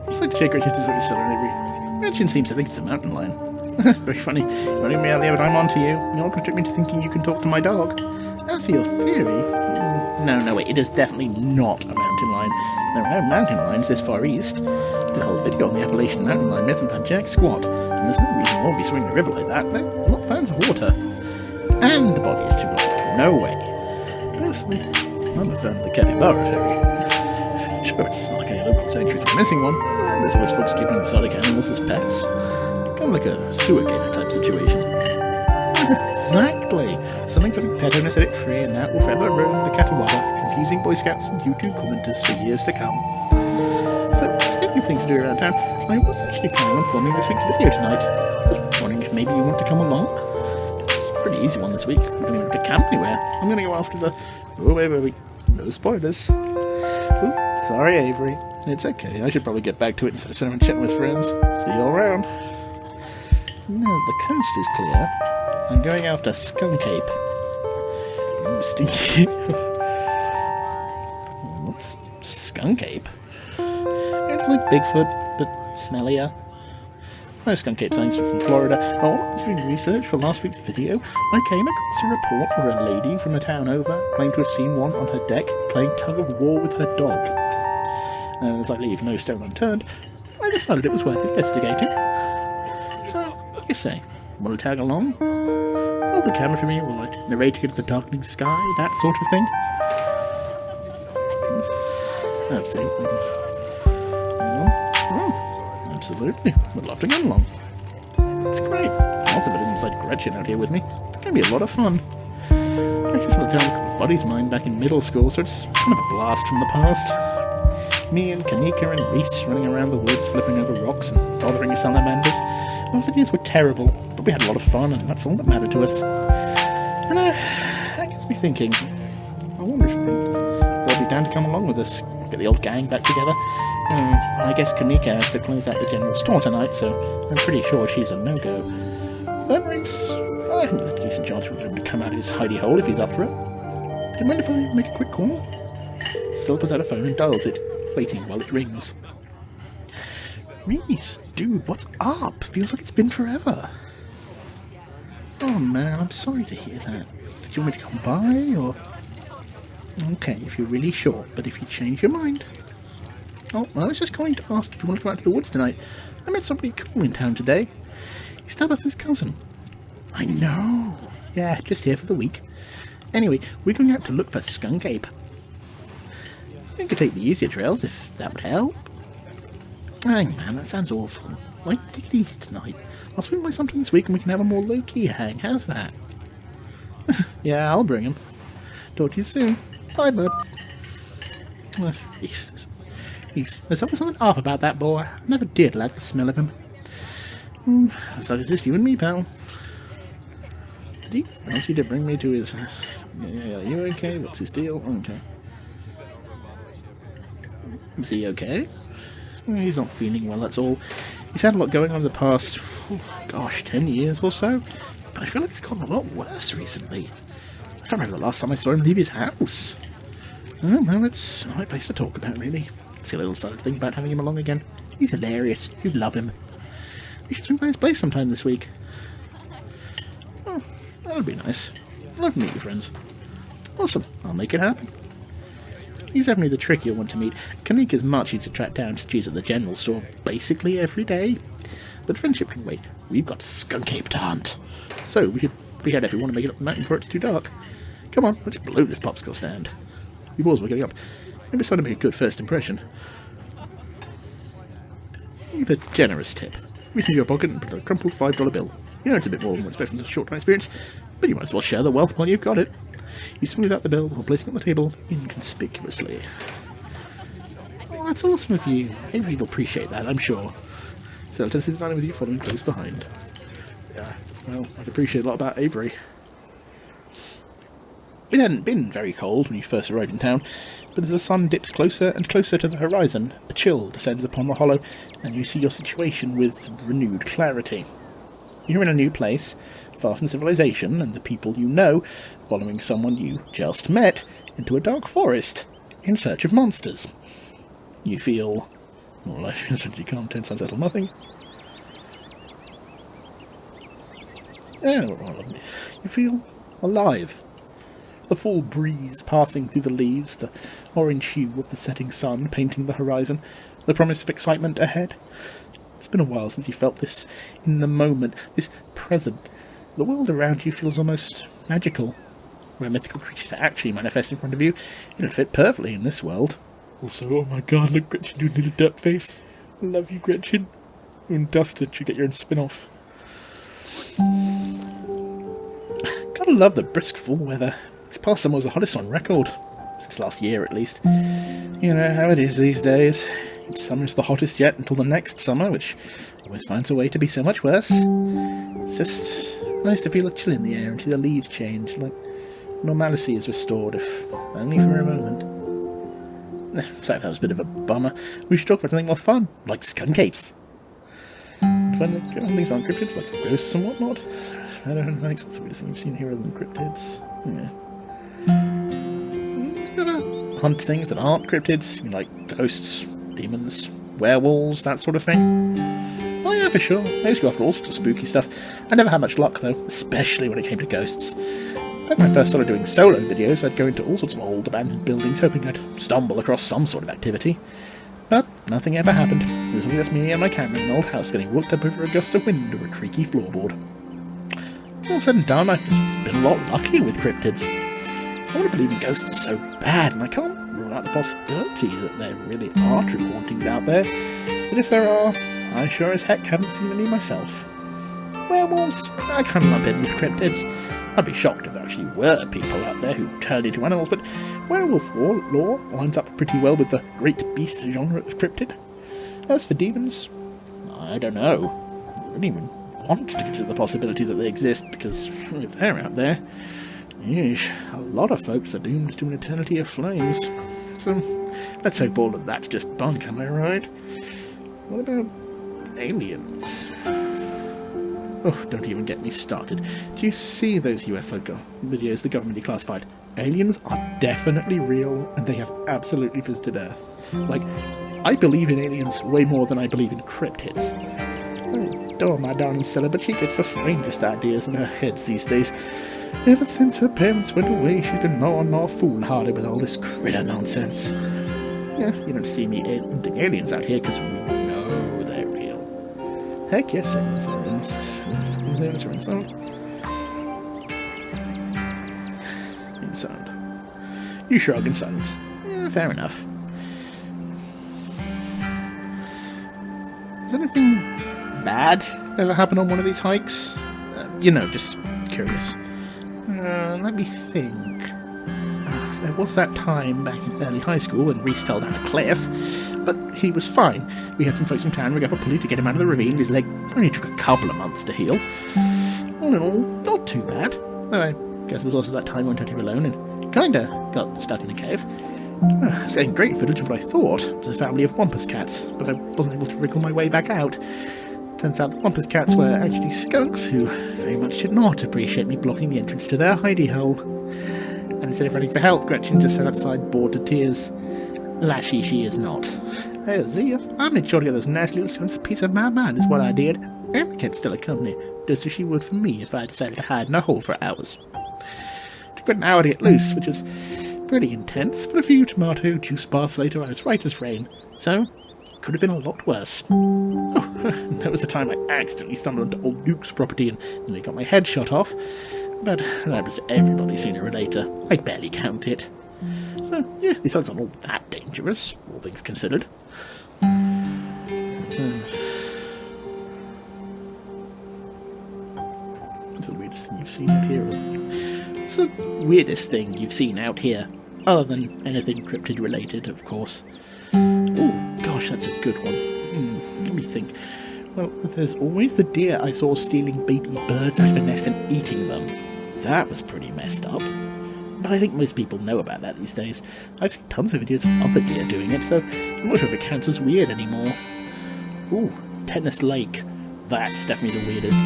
Speaker 1: Just like to check Gretchin is very still and Avery. Gretchin seems to think it's a mountain lion. That's very funny. Running me out the other time onto you. You're going to trick me into thinking you can talk to my dog. As for your theory... No, wait, it is definitely not a mountain lion. There are no mountain lions this far east. I did a whole video on the Appalachian mountain lion myth and had Jack squat. And there's no reason why we swing the river like that. They're not fans of water. And the body is too long. No way. Personally, I'm a fan of the capybara fairy. Sure, it's not like any local sanctuary for missing one. There's always folks keeping exotic animals as pets. Kind of like a sewer gator type situation. Exactly! Something pet owner set it free, and now it will forever roam the Catawaba, confusing Boy Scouts and YouTube commenters for years to come. So, speaking of things to do around town, I was actually planning on filming this week's video tonight. I was wondering if maybe you want to come along? It's a pretty easy one this week. We don't even have to camp anywhere. I'm going to go after the... Oh, wait. No spoilers. Ooh, sorry, Avery. It's okay. I should probably get back to it instead of sitting and chatting with friends. See you all around. Now the coast is clear. I'm going after Skunk Ape. Ooh, stinky. What's Skunk Ape? It's like Bigfoot, but smellier. No, Skunk Ape sightings from Florida. While I was doing research for last week's video, I came across a report where a lady from the town over claimed to have seen one on her deck playing tug-of-war with her dog. As I leave no stone unturned, I decided it was worth investigating. So, what do you say? Want to tag along? Hold the camera for me while I narrate against the darkening sky, that sort of thing. Absolutely. Absolutely. Would love to go along. It's great. Lots of it inside Gretchin out here with me. It's going to be a lot of fun. I just had a town called Buddy's Mine back in middle school, so it's kind of a blast from the past. Me and Kanika and Reese running around the woods, flipping over rocks and bothering salamanders. Our videos were terrible, but we had a lot of fun, and that's all that mattered to us. And that gets me thinking, I wonder if they'll be down to come along with us, get the old gang back together. I guess Kanika has to close out the general store tonight, so I'm pretty sure she's a no-go. But Reese, I think there's a decent chance we'll get him to come out of his hidey hole if he's up for it. Do you mind if I make a quick call? Still pulls out a phone and dials it, waiting while it rings. Reese, dude, what's up? Feels like it's been forever. Oh man, I'm sorry to hear that. Did you want me to come by, or...? Okay, if you're really sure, but if you change your mind... Oh, I was just going to ask if you want to go out to the woods tonight. I met somebody cool in town today. He's Tabitha's cousin. I know. Yeah, just here for the week. Anyway, we're going out to look for Skunk Ape. We could take the easier trails if that would help. Hang man, that sounds awful. Like, take it easy tonight. I'll swing by sometime this week and we can have a more low-key hang. How's that? Yeah, I'll bring him. Talk to you soon. Bye, bud. Jesus. There's always something off about that boy. I never did like the smell of him. Looks like it's just you and me, pal. Did he ask you to bring me to his... Yeah, are you okay? What's his deal? Okay. Is he okay? He's not feeling well, that's all. He's had a lot going on in the past, 10 years or so. But I feel like it's gotten a lot worse recently. I can't remember the last time I saw him leave his house. Oh, well, it's the right place to talk about, really. See a little side thing about having him along again. He's hilarious. You'd love him. We should swing by his place sometime this week. Oh, that would be nice. I'd love to meet your friends. Awesome. I'll make it happen. He's definitely the trickier one to meet. Kanika's much easier to track down to choose at the general store basically every day. But friendship can wait. We've got Skunk Ape to hunt. So we should head if we want to make it up the mountain before it's too dark. Come on, let's blow this popsicle stand. You boys were getting up. Maybe it's trying to make a good first impression. Give a generous tip. Reach into your pocket and put a crumpled $5 bill. You know it's a bit more than what expect from such a short-time experience, but you might as well share the wealth while you've got it. You smooth out the bill while placing it on the table inconspicuously. Oh, that's awesome of you. Avery will appreciate that, I'm sure. So I'll just sit down with you following close behind. Yeah, well, I'd appreciate a lot about Avery. It hadn't been very cold when you first arrived in town, but as the sun dips closer and closer to the horizon, a chill descends upon the hollow, and you see your situation with renewed clarity. You're in a new place, far from civilization and the people you know, following someone you just met into a dark forest, in search of monsters. You feel... well, life is really calm, tense, unsettled, nothing. You feel alive. The full breeze passing through the leaves, the orange hue of the setting sun painting the horizon, the promise of excitement ahead. It's been a while since you felt this in the moment, this present. The world around you feels almost magical, were a mythical creature to actually manifest in front of you, it would fit perfectly in this world. Also, oh my god, look, Gretchin doing a little duck face. I love you, Gretchin. You and Dustin should get your own spin-off. Gotta love the brisk fall weather. This past summer was the hottest on record. Since last year, at least. You know how it is these days. Each summer's the hottest yet until the next summer, which always finds a way to be so much worse. It's just nice to feel a chill in the air and see the leaves change, like normalcy is restored, if only for a moment. So that was a bit of a bummer. We should talk about something more fun, like skunk apes. When these aren't cryptids, like ghosts and whatnot. I don't think it's the weirdest thing you've seen here other than cryptids. Yeah. Hunt things that aren't cryptids, like ghosts, demons, werewolves, that sort of thing. Oh yeah, for sure. I used to go after all sorts of spooky stuff. I never had much luck though, especially when it came to ghosts. Back when I first started doing solo videos, I'd go into all sorts of old abandoned buildings hoping I'd stumble across some sort of activity. But nothing ever happened. It was only just me and my camera in an old house getting whooped up over a gust of wind or a creaky floorboard. All said and done, I've just been a lot luckier with cryptids. I want to believe in ghosts so bad, and I can't rule out the possibility that there really are true hauntings out there. But if there are, I sure as heck haven't seen any myself. Werewolves, I kind of lump in with cryptids. I'd be shocked if there actually were people out there who turned into animals, but werewolf lore lines up pretty well with the great beast genre of cryptid. As for demons, I don't know. I don't even want to consider the possibility that they exist, because if they're out there, yeesh, a lot of folks are doomed to an eternity of flames. So, let's hope all of that's just bunk, am I right? What about aliens? Oh, don't even get me started. Do you see those UFO videos the government declassified? Aliens are definitely real, and they have absolutely visited Earth. Like, I believe in aliens way more than I believe in cryptids. I adore my darling Stella, but she gets the strangest ideas in her heads these days. Ever since her parents went away, she's been more and more foolhardy with all this critter nonsense. Yeah, you don't see me hunting aliens out here because we know they're real. Heck yes, aliens are real. Aliens are inside. Inside. You shrug in silence. Fair enough. Has anything bad ever happened on one of these hikes? Just curious. Let me think. There was that time back in early high school when Reese fell down a cliff, but he was fine. We had some folks from town rig up a pulley to get him out of the ravine. His leg only took a couple of months to heal. All in all, not too bad. I guess it was also that time I went out here alone and kinda got stuck in a cave. I was getting great footage of what I thought was a family of wampus cats, but I wasn't able to wriggle my way back out. Turns out the wampus cats were actually skunks who very much did not appreciate me blocking the entrance to their hidey hole. And instead of running for help, Gretchin just sat outside bored to tears. Lashy she is not. As if I made sure to get those nasty little skunks a piece of my mind is what I did. And we kept still a company, just as she would for me if I decided to hide in a hole for hours. It took about an hour to get loose, which was pretty intense, but a few tomato juice bars later I was right as rain. So, it could have been a lot worse. Oh, that was the time I accidentally stumbled onto old Duke's property and nearly got my head shot off. But that happens to everybody sooner or later. I barely count it. So, yeah, these things aren't all that dangerous, all things considered. What's the weirdest thing you've seen out here? What's the weirdest thing you've seen out here? Other than anything cryptid related, of course. Oh, gosh, that's a good one. Let me think. Well, there's always the deer I saw stealing baby birds out of a nest and eating them. That was pretty messed up. But I think most people know about that these days. I've seen tons of videos of other deer doing it, so I'm not sure if it counts as weird anymore. Ooh, Tennis Lake. That's definitely the weirdest.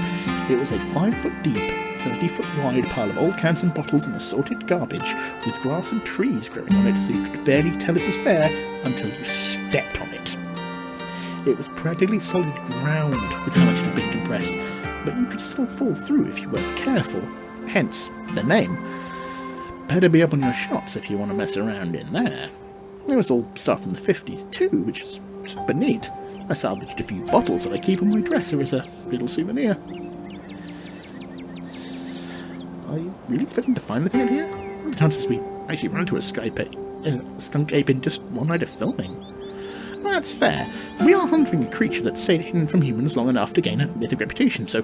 Speaker 1: It was a 5-foot deep, 30-foot wide pile of old cans and bottles and assorted garbage, with grass and trees growing on it, so you could barely tell it was there until you stepped on it. It was practically solid ground with how much it had been compressed, but you could still fall through if you weren't careful, hence the name. Better be up on your shots if you want to mess around in there. There was all stuff from the 50s too, which is super neat. I salvaged a few bottles that I keep on my dresser as a little souvenir. Are you really expecting to find anything out here? the chances we actually run into a skunk ape in just one night of filming? Well, that's fair. We are hunting a creature that's stayed hidden from humans long enough to gain a mythic reputation, so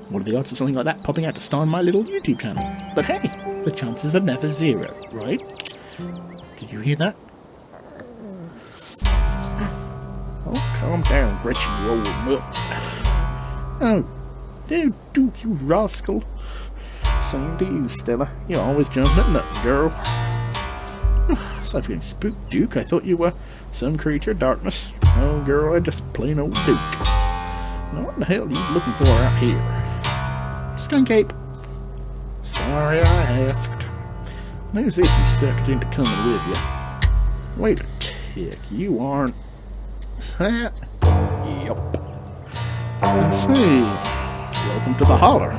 Speaker 1: what are the odds of something like that popping out to star in my little YouTube channel? But hey, the chances are never zero, right? Did you hear that? Oh, calm down, Gretchin, you old milk. Oh, dude, you rascal. Same to you, Stella. You're always jumping at nothing, girl. Sorry for getting spooked, Duke. I thought you were some creature of darkness. Oh, girl, I just plain old Duke. Now, what the hell are you looking for out here? Skunk Ape. Sorry I asked. Who's this you sucked into coming with you? Wait a tick, you aren't... Is that? Yep. I see. Welcome to the holler.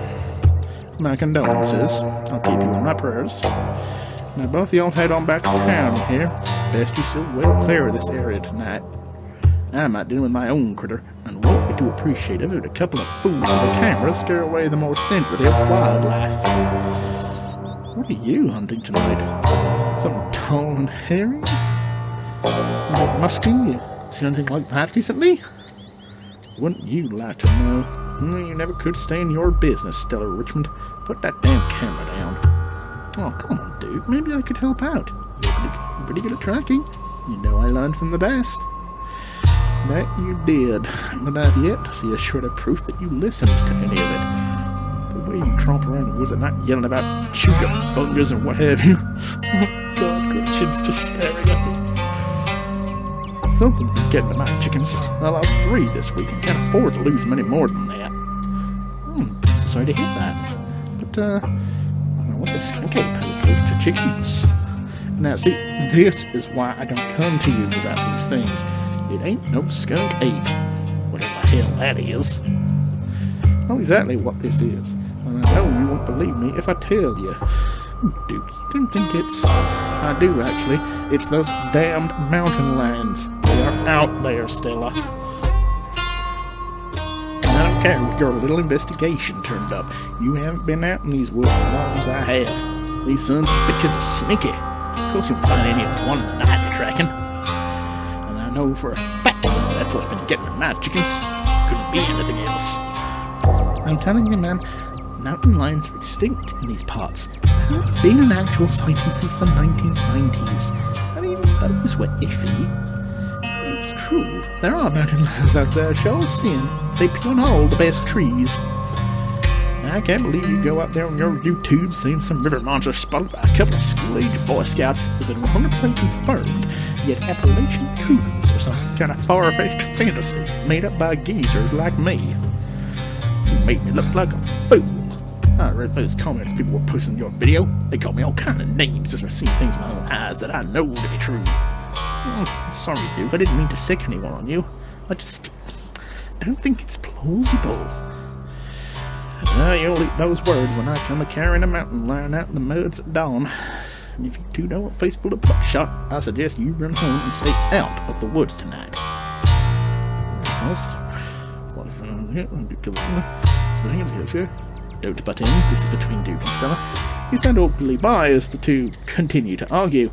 Speaker 1: My condolences. I'll keep you in my prayers. Now both of y'all head on back to town here. Best you still well clear of this area tonight. I might do with my own critter, and won't be too appreciative if a couple of fools with a camera scare away the more sensitive wildlife. What are you hunting tonight? Something tall and hairy? Something musky? You seen anything like that recently? Wouldn't you like to know? You never could stay in your business, Stella Richmond. Put that damn camera down. Oh, come on, dude. Maybe I could help out. You're pretty good at tracking. You know I learned from the best. That you did. But I've yet to see a shred of proof that you listened to any of it. The way you tromp around the woods at night yelling about chewed-up bungers and what have you. Oh, God, Gretchin's just staring at me. Something's been getting to my chickens. I lost 3 this week and can't afford to lose many more than that. So sorry to hear that. But, what does Skunk Ape have opposed to chickens? Now, see, this is why I don't come to you about these things. It ain't no Skunk Ape. Whatever the hell that is. Not exactly what this is. And I know you won't believe me if I tell you. Dude, you don't think it's... I do, actually. It's those damned mountain lions. They are out there, Stella. I don't care what your little investigation turned up. You haven't been out in these woods as long as I have. These sons of bitches are sneaky. Of course you won't find any of one in the night you're tracking. And I know for a fact that's what's been getting to my chickens. Couldn't be anything else. I'm telling you, man, mountain lions are extinct in these parts. There haven't been an actual sighting since the 1990s. And even those were iffy. It's true, there are mountain lions out there, shall sin. They pee on all the best trees. I can't believe you go out there on your YouTube seeing some river monster spotted by a couple of school-age Boy Scouts who've been 100% confirmed, yet Appalachian cougars are some kind of far-fetched fantasy made up by geezers like me. You made me look like a fool. I read those comments people were posting in your video. They called me all kind of names just for seeing things with my own eyes that I know to be true. Sorry, Duke, I didn't mean to sick anyone on you. I just don't think it's plausible. You'll eat those words when I come a-carrying a mountain lion out in the muds at dawn. And if you two don't want a face full of buckshot, I suggest you run home and stay out of the woods tonight. First, what if don't butt in, this is between Duke and Stella. You stand awkwardly by as the two continue to argue.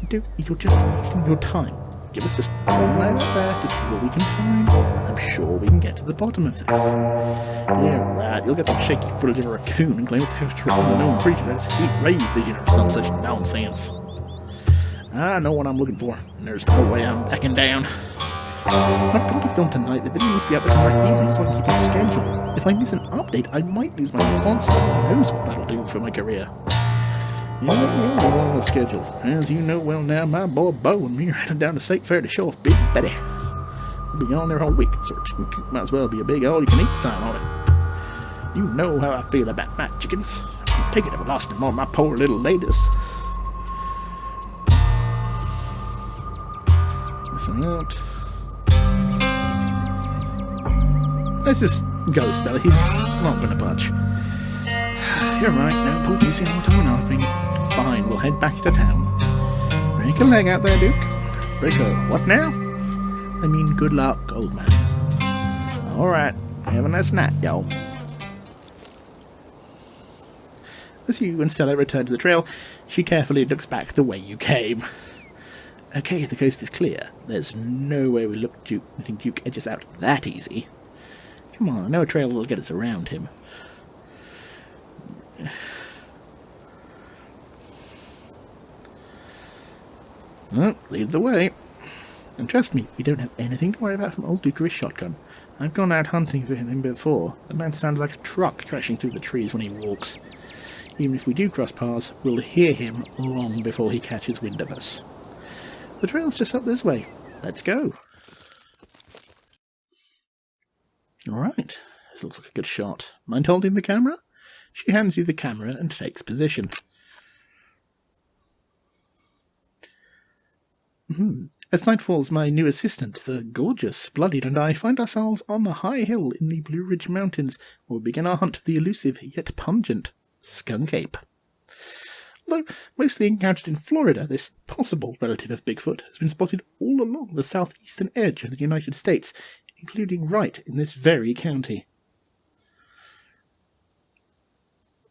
Speaker 1: Duke, you're just wasting your time. Give us just one night out there to see what we can find, and I'm sure we can get to the bottom of this. Yeah, right, you'll get some shaky footage of a raccoon and claim it's a unknown creature that's heat ray vision or some such nonsense. I know what I'm looking for, and there's no way I'm backing down. I've got to film tonight. The video needs to be up tomorrow evening so I can keep a schedule. If I miss an update, I might lose my response. Who knows what that'll do for my career. Yeah, we're on the schedule. As you know well now, my boy Bo and me are headed down to State Fair to show off Big Betty. We'll be on there all week, so it might as well be a big all-you-can-eat sign on it. You know how I feel about my chickens. I can't take it if I lost them on my poor little ladies. Listen out. Let's just go, Stella. He's not going to budge. You're right, no point using more time on helping. Fine, we'll head back to town. Break a leg out there, Duke. Break a what now? I mean, good luck, old man. Alright, have a nice night, y'all. As you and Stella return to the trail, She carefully looks back the way you came. Okay, the coast is clear. There's no way we letting Duke edges out that easy. Come on, I know a trail will get us around him. Well, lead the way. And trust me, we don't have anything to worry about from old Duke or his shotgun. I've gone out hunting for him before. The man sounds like a truck crashing through the trees when he walks. Even if we do cross paths, we'll hear him long before he catches wind of us. The trail's just up this way. Let's go. Alright, this looks like a good shot. Mind holding the camera? She hands you the camera and takes position. As night falls, my new assistant, the gorgeous Bloodied, and I find ourselves on the high hill in the Blue Ridge Mountains, where we begin our hunt for the elusive yet pungent Skunk Ape. Although mostly encountered in Florida, this possible relative of Bigfoot has been spotted all along the southeastern edge of the United States, including right in this very county.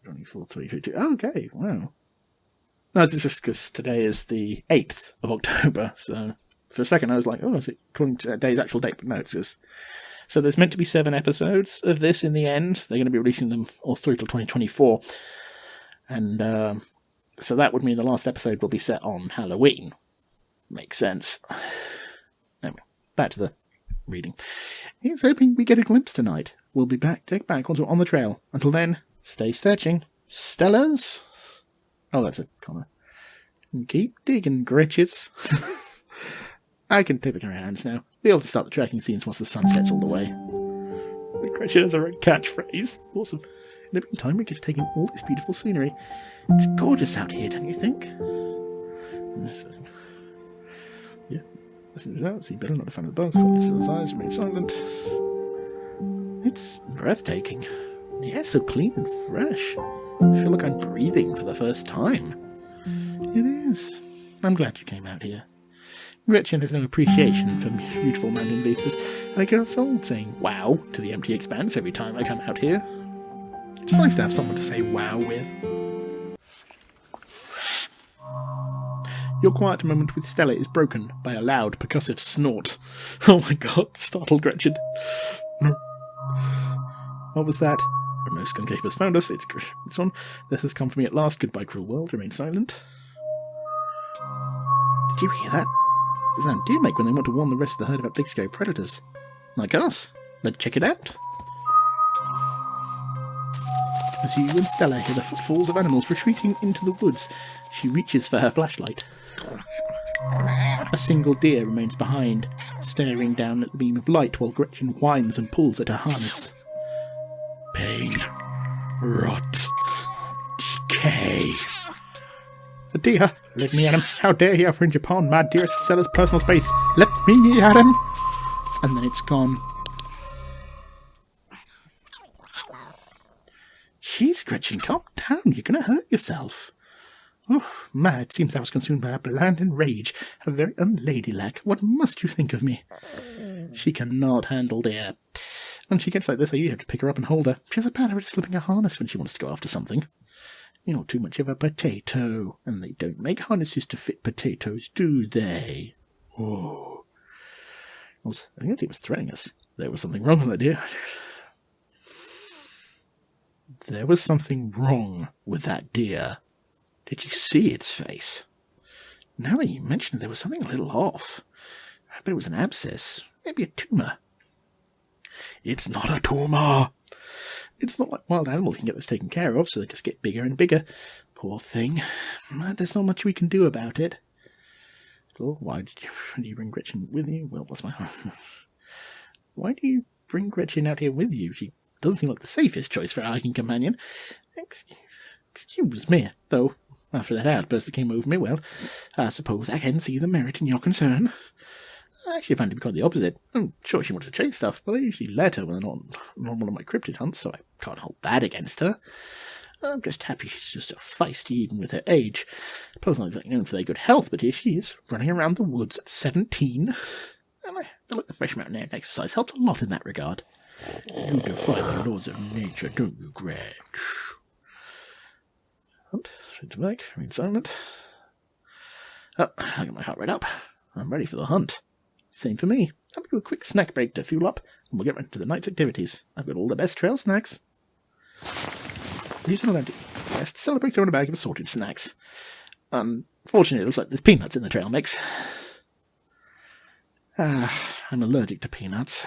Speaker 1: 24, 22. Okay, wow. No, it's just because today is the 8th of October, so for a second I was like, oh, is it according to today's actual date? But no, it's just... So there's meant to be 7 episodes of this in the end. They're going to be releasing them all through till 2024. And so that would mean the last episode will be set on Halloween. Makes sense. Anyway, back to the reading. Here's hoping we get a glimpse tonight. We'll be back once we're on the trail. Until then, stay searching. Stellars? Oh, that's a comma. And keep digging, Gretchins. I can take the camera hands now. Be able to start the tracking scenes once the sun sets all the way. The Gretchin has her own catchphrase. Awesome. In the meantime, we get to take in all this beautiful scenery. It's gorgeous out here, don't you think? Yeah. Listen to that. See better, not a fan of the buzz. Focus to the sides, remain silent. It's breathtaking. The air's so clean and fresh. I feel like I'm breathing for the first time. It is. I'm glad you came out here. Gretchin has no appreciation for beautiful mountain vistas, and I get old saying wow to the empty expanse every time I come out here. It's nice to have someone to say wow with. Your quiet moment with Stella is broken by a loud, percussive snort. Oh my god, startled Gretchin. What was that? Oh no, Skunk Ape has found us. It's this one. This has come for me at last. Goodbye, cruel world. Remain silent. Did you hear that? The sound deer make when they want to warn the rest of the herd about big scary predators. Like us. Let's check it out. As you and Stella hear the footfalls of animals retreating into the woods, she reaches for her flashlight. A single deer remains behind, staring down at the beam of light while Gretchin whines and pulls at her harness. Pain, rot, decay. The deer! Let me at him! How dare he infringe upon my dearest Stella's personal space! Let me at him! And then it's gone. Jeez, Gretchin, calm down. You're going to hurt yourself. Oh, my, it seems I was consumed by a bland enrage. How very unladylike. What must you think of me? She cannot handle deer. When she gets like this, you have to pick her up and hold her. She has a bad habit of slipping a harness when she wants to go after something. You're too much of a potato. And they don't make harnesses to fit potatoes, do they? Oh. I think that deer was threatening us. There was something wrong with that deer. There was something wrong with that deer. Did you see its face? Now that you mention it, there was something a little off. I bet it was an abscess. Maybe a tumour. It's not a tumour. It's not like wild animals can get this taken care of, so they just get bigger and bigger. Poor thing. There's not much we can do about it. Well, why did you bring Gretchin with you? Well, that's my... Why do you bring Gretchin out here with you? She doesn't seem like the safest choice for a hiking companion. Excuse me, though. After that outburst that came over me, well, I suppose I can see the merit in your concern. I actually found it to be quite the opposite. I'm sure she wanted to chase stuff, but I usually let her when I'm not on one of my cryptid hunts, so I can't hold that against her. I'm just happy she's just so feisty even with her age. I suppose not exactly known for their good health, but here she is, running around the woods at 17. And I feel like the fresh mountain air and exercise helps a lot in that regard. You defy the laws of nature, don't you, Gretch? Fade to black, remain silent. Oh, I got my heart rate up. I'm ready for the hunt. Same for me. I'll do a quick snack break to fuel up, and we'll get right into the night's activities. I've got all the best trail snacks. These are the best celebrator in a bag of assorted snacks. Fortunately, it looks like there's peanuts in the trail mix. I'm allergic to peanuts.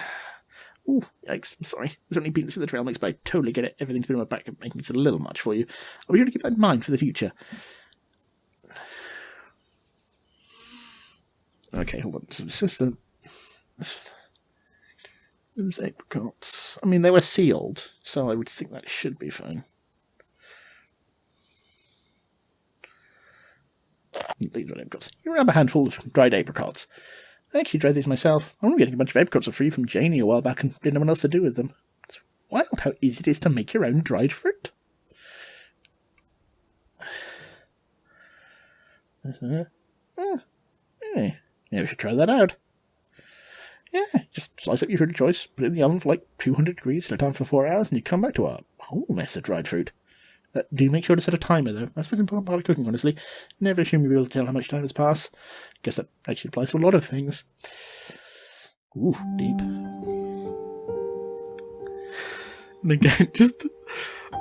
Speaker 1: Ooh, yikes, I'm sorry. There's only peanuts in the trail mix, but I totally get it. Everything's been in my back and making it a little much for you. I'll be sure to keep that in mind for the future. Okay, hold on. So it's just those apricots. I mean, they were sealed, so I would think that should be fine. These are apricots. You grab a handful of dried apricots. I actually dried these myself. I'm only getting a bunch of apricots for free from Janie a while back and didn't know what else to do with them. It's wild how easy it is to make your own dried fruit. Yeah, we should try that out. Yeah, just slice up your fruit of choice, put it in the oven for like 200 degrees, let it on for 4 hours, and you come back to a whole mess of dried fruit. Do make sure to set a timer, though. That's what's important part of cooking, honestly. Never assume you'll be able to tell how much time has passed. Guess that actually applies to a lot of things. Ooh, deep. And again,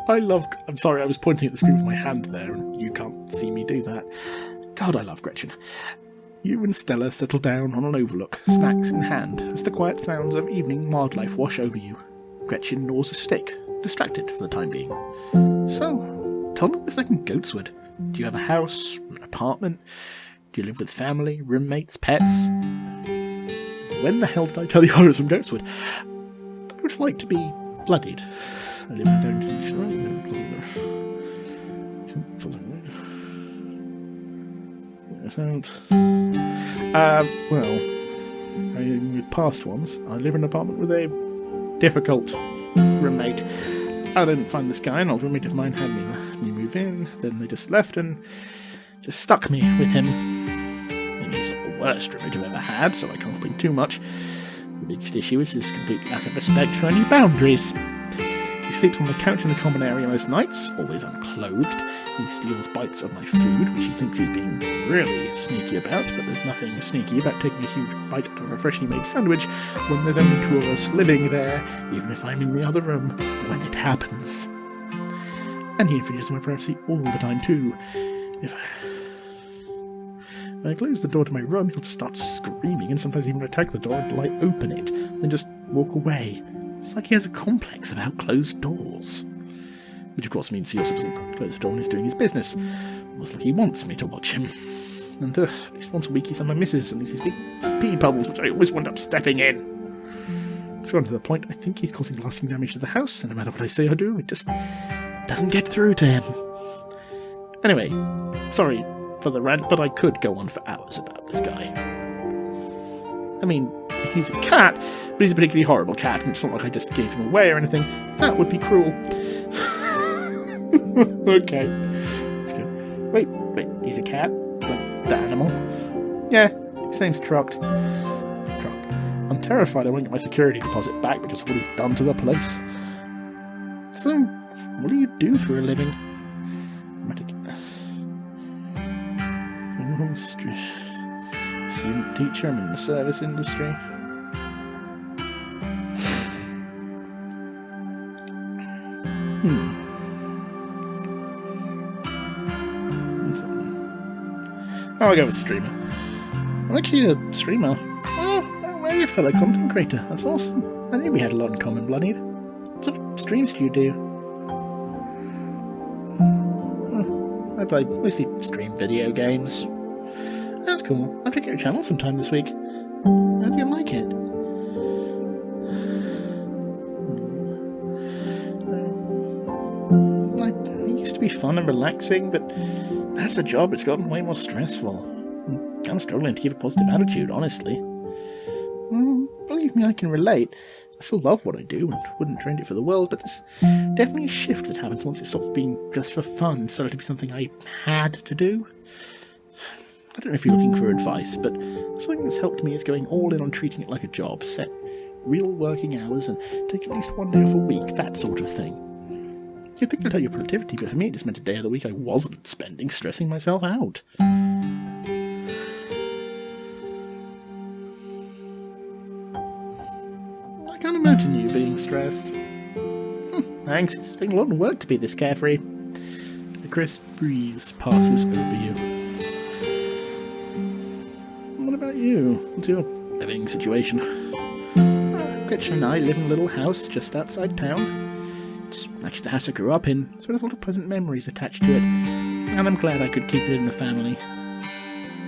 Speaker 1: I'm sorry, I was pointing at the screen with my hand there, and you can't see me do that. God, I love Gretchin. You and Stella settle down on an overlook, snacks in hand, as the quiet sounds of evening wildlife wash over you. Gretchin gnaws a stick, distracted for the time being. So, tell me what's like in Goatswood. Do you have a house, an apartment? Do you live with family, roommates, pets? When the hell did I tell you I was from Goatswood? What it's like to be bloodied. I live with past ones. I live in an apartment with a difficult roommate. I didn't find this guy, an old roommate of mine had me move in, then they just left and just stuck me with him. He's not the worst roommate I've ever had, so I can't complain too much. The biggest issue is his complete lack of respect for any boundaries. He sleeps on the couch in the common area most nights, always unclothed. He steals bites of my food, which he thinks he's being really sneaky about, but there's nothing sneaky about taking a huge bite out of a freshly made sandwich when there's only two of us living there, even if I'm in the other room when it happens. And he infringes my privacy all the time too. If I close the door to my room, he'll start screaming and sometimes even attack the door until I open it, then just walk away. It's like he has a complex about closed doors. Which of course means he also doesn't close the door when he's doing his business. Almost like he wants me to watch him. And at least once a week he's on my missus and leaves his big pee puddles, which I always wind up stepping in. It's gone to the point I think he's causing lasting damage to the house, and no matter what I say or do, it just doesn't get through to him. Anyway, sorry for the rant, but I could go on for hours about this guy. I mean, he's a cat, but he's a particularly horrible cat, and it's not like I just gave him away or anything. That would be cruel. Okay. Wait, he's a cat? Like the animal? Yeah, his name's Trucked. I'm terrified I won't get my security deposit back because of what he's done to the place. So, what do you do for a living? Student teacher, I'm in the service industry. I'll go with streamer. I'm actually a streamer. Oh, well, you're a fellow content creator. That's awesome. I knew we had a lot in common, Bloodied. What sort of streams do you do? I play mostly stream video games. That's cool. I'll check out your channel sometime this week. How do you like it? It used to be fun and relaxing, but as a job, it's gotten way more stressful. I'm kind of struggling to keep a positive attitude, honestly. Believe me, I can relate. I still love what I do and wouldn't trade it for the world, but there's definitely a shift that happens once it stops being just for fun, started to be something I had to do. I don't know if you're looking for advice, but something that's helped me is going all in on treating it like a job, set real working hours and take at least one day off a week, that sort of thing. You'd think I'd tell your productivity, but for me it just meant a day of the week I wasn't spending stressing myself out. I can't imagine you being stressed. Thanks, it's taking a lot of work to be this carefree. A crisp breeze passes over you. What about you? What's your living situation? Gretchin and I live in a little house just outside town. It's actually the house I grew up in, so there's a lot of pleasant memories attached to it, and I'm glad I could keep it in the family.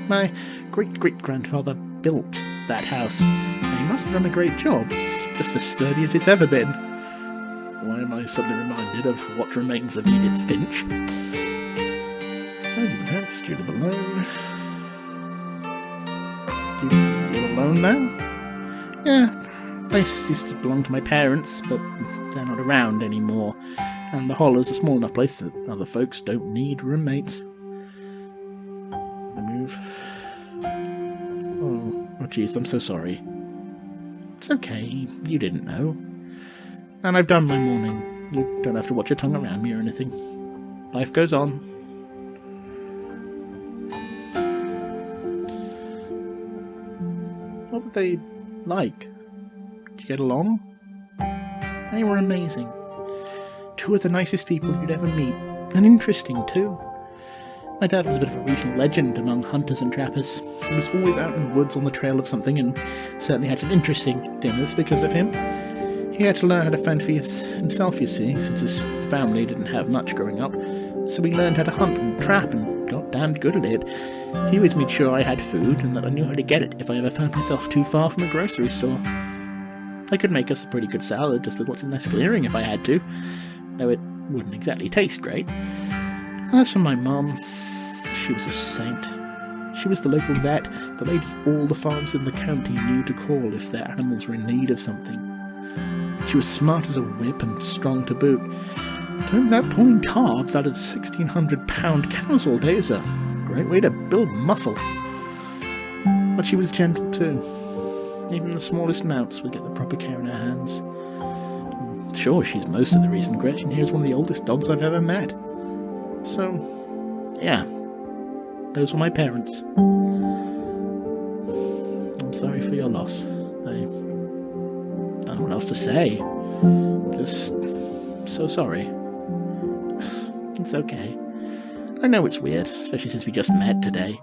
Speaker 1: My great-great-grandfather built that house, and he must have done a great job. It's just as sturdy as it's ever been. Why am I suddenly reminded of What Remains of Edith Finch? Perhaps do you live alone? Do you live alone now? Yeah. The place used to belong to my parents, but they're not around anymore, and the Hollow's a small enough place that other folks don't need roommates. I move. Oh jeez, I'm so sorry. It's okay, you didn't know. And I've done my morning. You don't have to watch your tongue around me or anything. Life goes on. What were they like? Get along? They were amazing. Two of the nicest people you'd ever meet, and interesting too. My dad was a bit of a regional legend among hunters and trappers. He was always out in the woods on the trail of something, and certainly had some interesting dinners because of him. He had to learn how to fend for himself, you see, since his family didn't have much growing up, so he learned how to hunt and trap and got damned good at it. He always made sure I had food, and that I knew how to get it if I ever found myself too far from a grocery store. I could make us a pretty good salad just with what's in this clearing if I had to, though it wouldn't exactly taste great. As for my mum, she was a saint. She was the local vet, the lady all the farms in the county knew to call if their animals were in need of something. She was smart as a whip and strong to boot. Turns out pulling calves out of 1,600-pound cows all day is a great way to build muscle. But she was gentle too. Even the smallest mounts would get the proper care in her hands. Sure, she's most of the reason Gretchin here is one of the oldest dogs I've ever met. So, yeah, those were my parents. I'm sorry for your loss. I don't know what else to say. Just so sorry. It's okay. I know it's weird, especially since we just met today.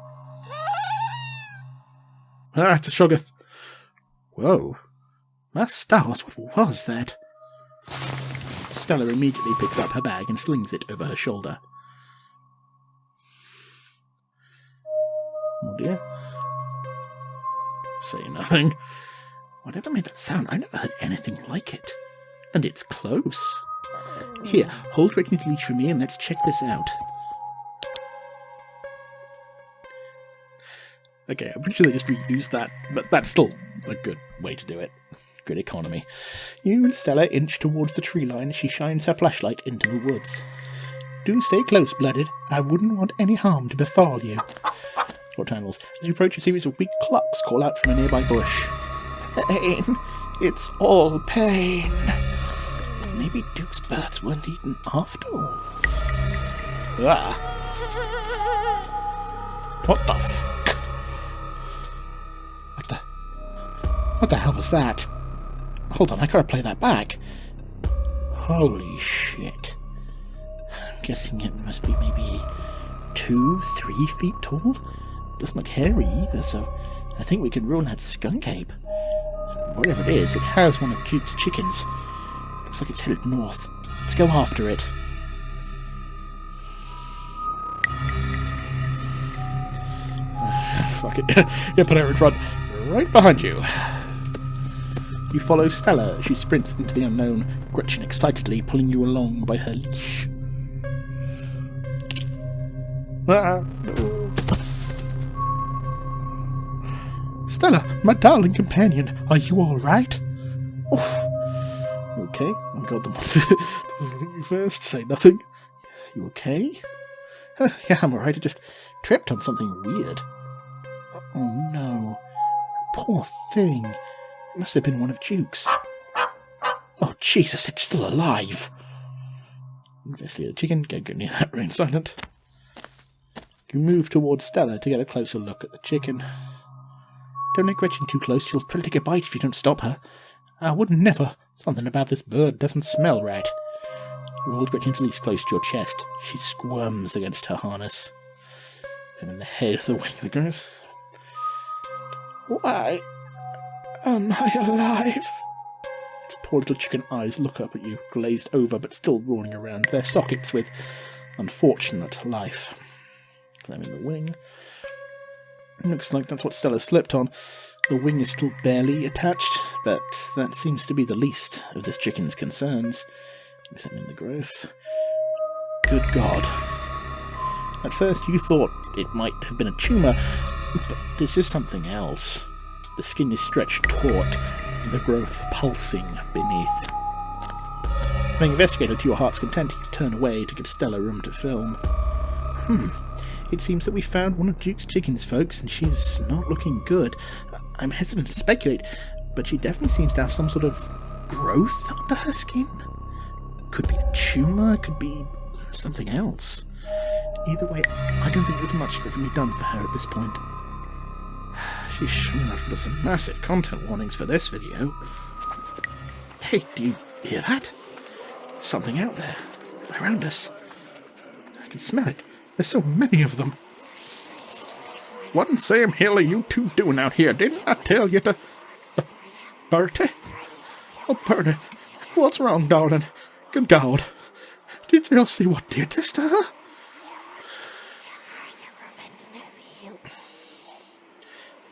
Speaker 1: Ah, it's a Shoggoth. Whoa. My stars, what was that? Stella immediately picks up her bag and slings it over her shoulder. Oh dear. Say nothing. Whatever made that sound? I never heard anything like it. And it's close. Here, hold Gretchin's leash for me and let's check this out. Okay, I'm pretty sure they just reused that, but that's still a good way to do it. Good economy. You and Stella inch towards the tree line as she shines her flashlight into the woods. Do stay close, Bloodied. I wouldn't want any harm to befall you. Short animals. As you approach, a series of weak clucks call out from a nearby bush. Pain. It's all pain. Maybe Duke's birds weren't eaten after all. Ah. What the fuck? What the hell was that? Hold on, I gotta play that back. Holy shit. I'm guessing it must be maybe 2-3 feet tall. Doesn't look hairy either, so I think we can rule that Skunk Ape. Whatever it is, it has one of Duke's chickens. Looks like it's headed north. Let's go after it. Fuck it. Yeah, put her in front. Right behind you. You follow Stella as she sprints into the unknown, Gretchin excitedly pulling you along by her leash. Stella, my darling companion, are you all right? Okay, oh god, the monster doesn't think you first, say nothing. You okay? Yeah, I'm alright, I just tripped on something weird. Oh no, poor thing. It must have been one of Duke's. Oh Jesus, it's still alive. Investigate the chicken. Don't go near that, remain silent. You move towards Stella to get a closer look at the chicken. Don't let Gretchin too close, she'll try to take a bite if you don't stop her. I would never. Something about this bird doesn't smell right. You hold Gretchin's leash close to your chest. She squirms against her harness. Examine the head of the wing of the grass. Why am I alive? Its poor little chicken eyes look up at you, glazed over but still rolling around their sockets with unfortunate life. Examine the wing. Looks like that's what Stella slipped on. The wing is still barely attached, but that seems to be the least of this chicken's concerns. Examine the growth. Good God. At first you thought it might have been a tumour, but this is something else. The skin is stretched taut, the growth pulsing beneath. Having investigated to your heart's content, you turn away to give Stella room to film. It seems that we found one of Duke's chickens, folks, and she's not looking good. I'm hesitant to speculate, but she definitely seems to have some sort of growth under her skin. Could be a tumour, could be something else. Either way, I don't think there's much that can be done for her at this point. She's sure enough got some massive content warnings for this video. Hey, do you hear that? There's something out there, around us. I can smell it. There's so many of them. What in Sam Hill are you two doing out here? Didn't I tell you to... Bertie? Oh, Bertie, what's wrong, darling? Good God. Did you all see what did this to her?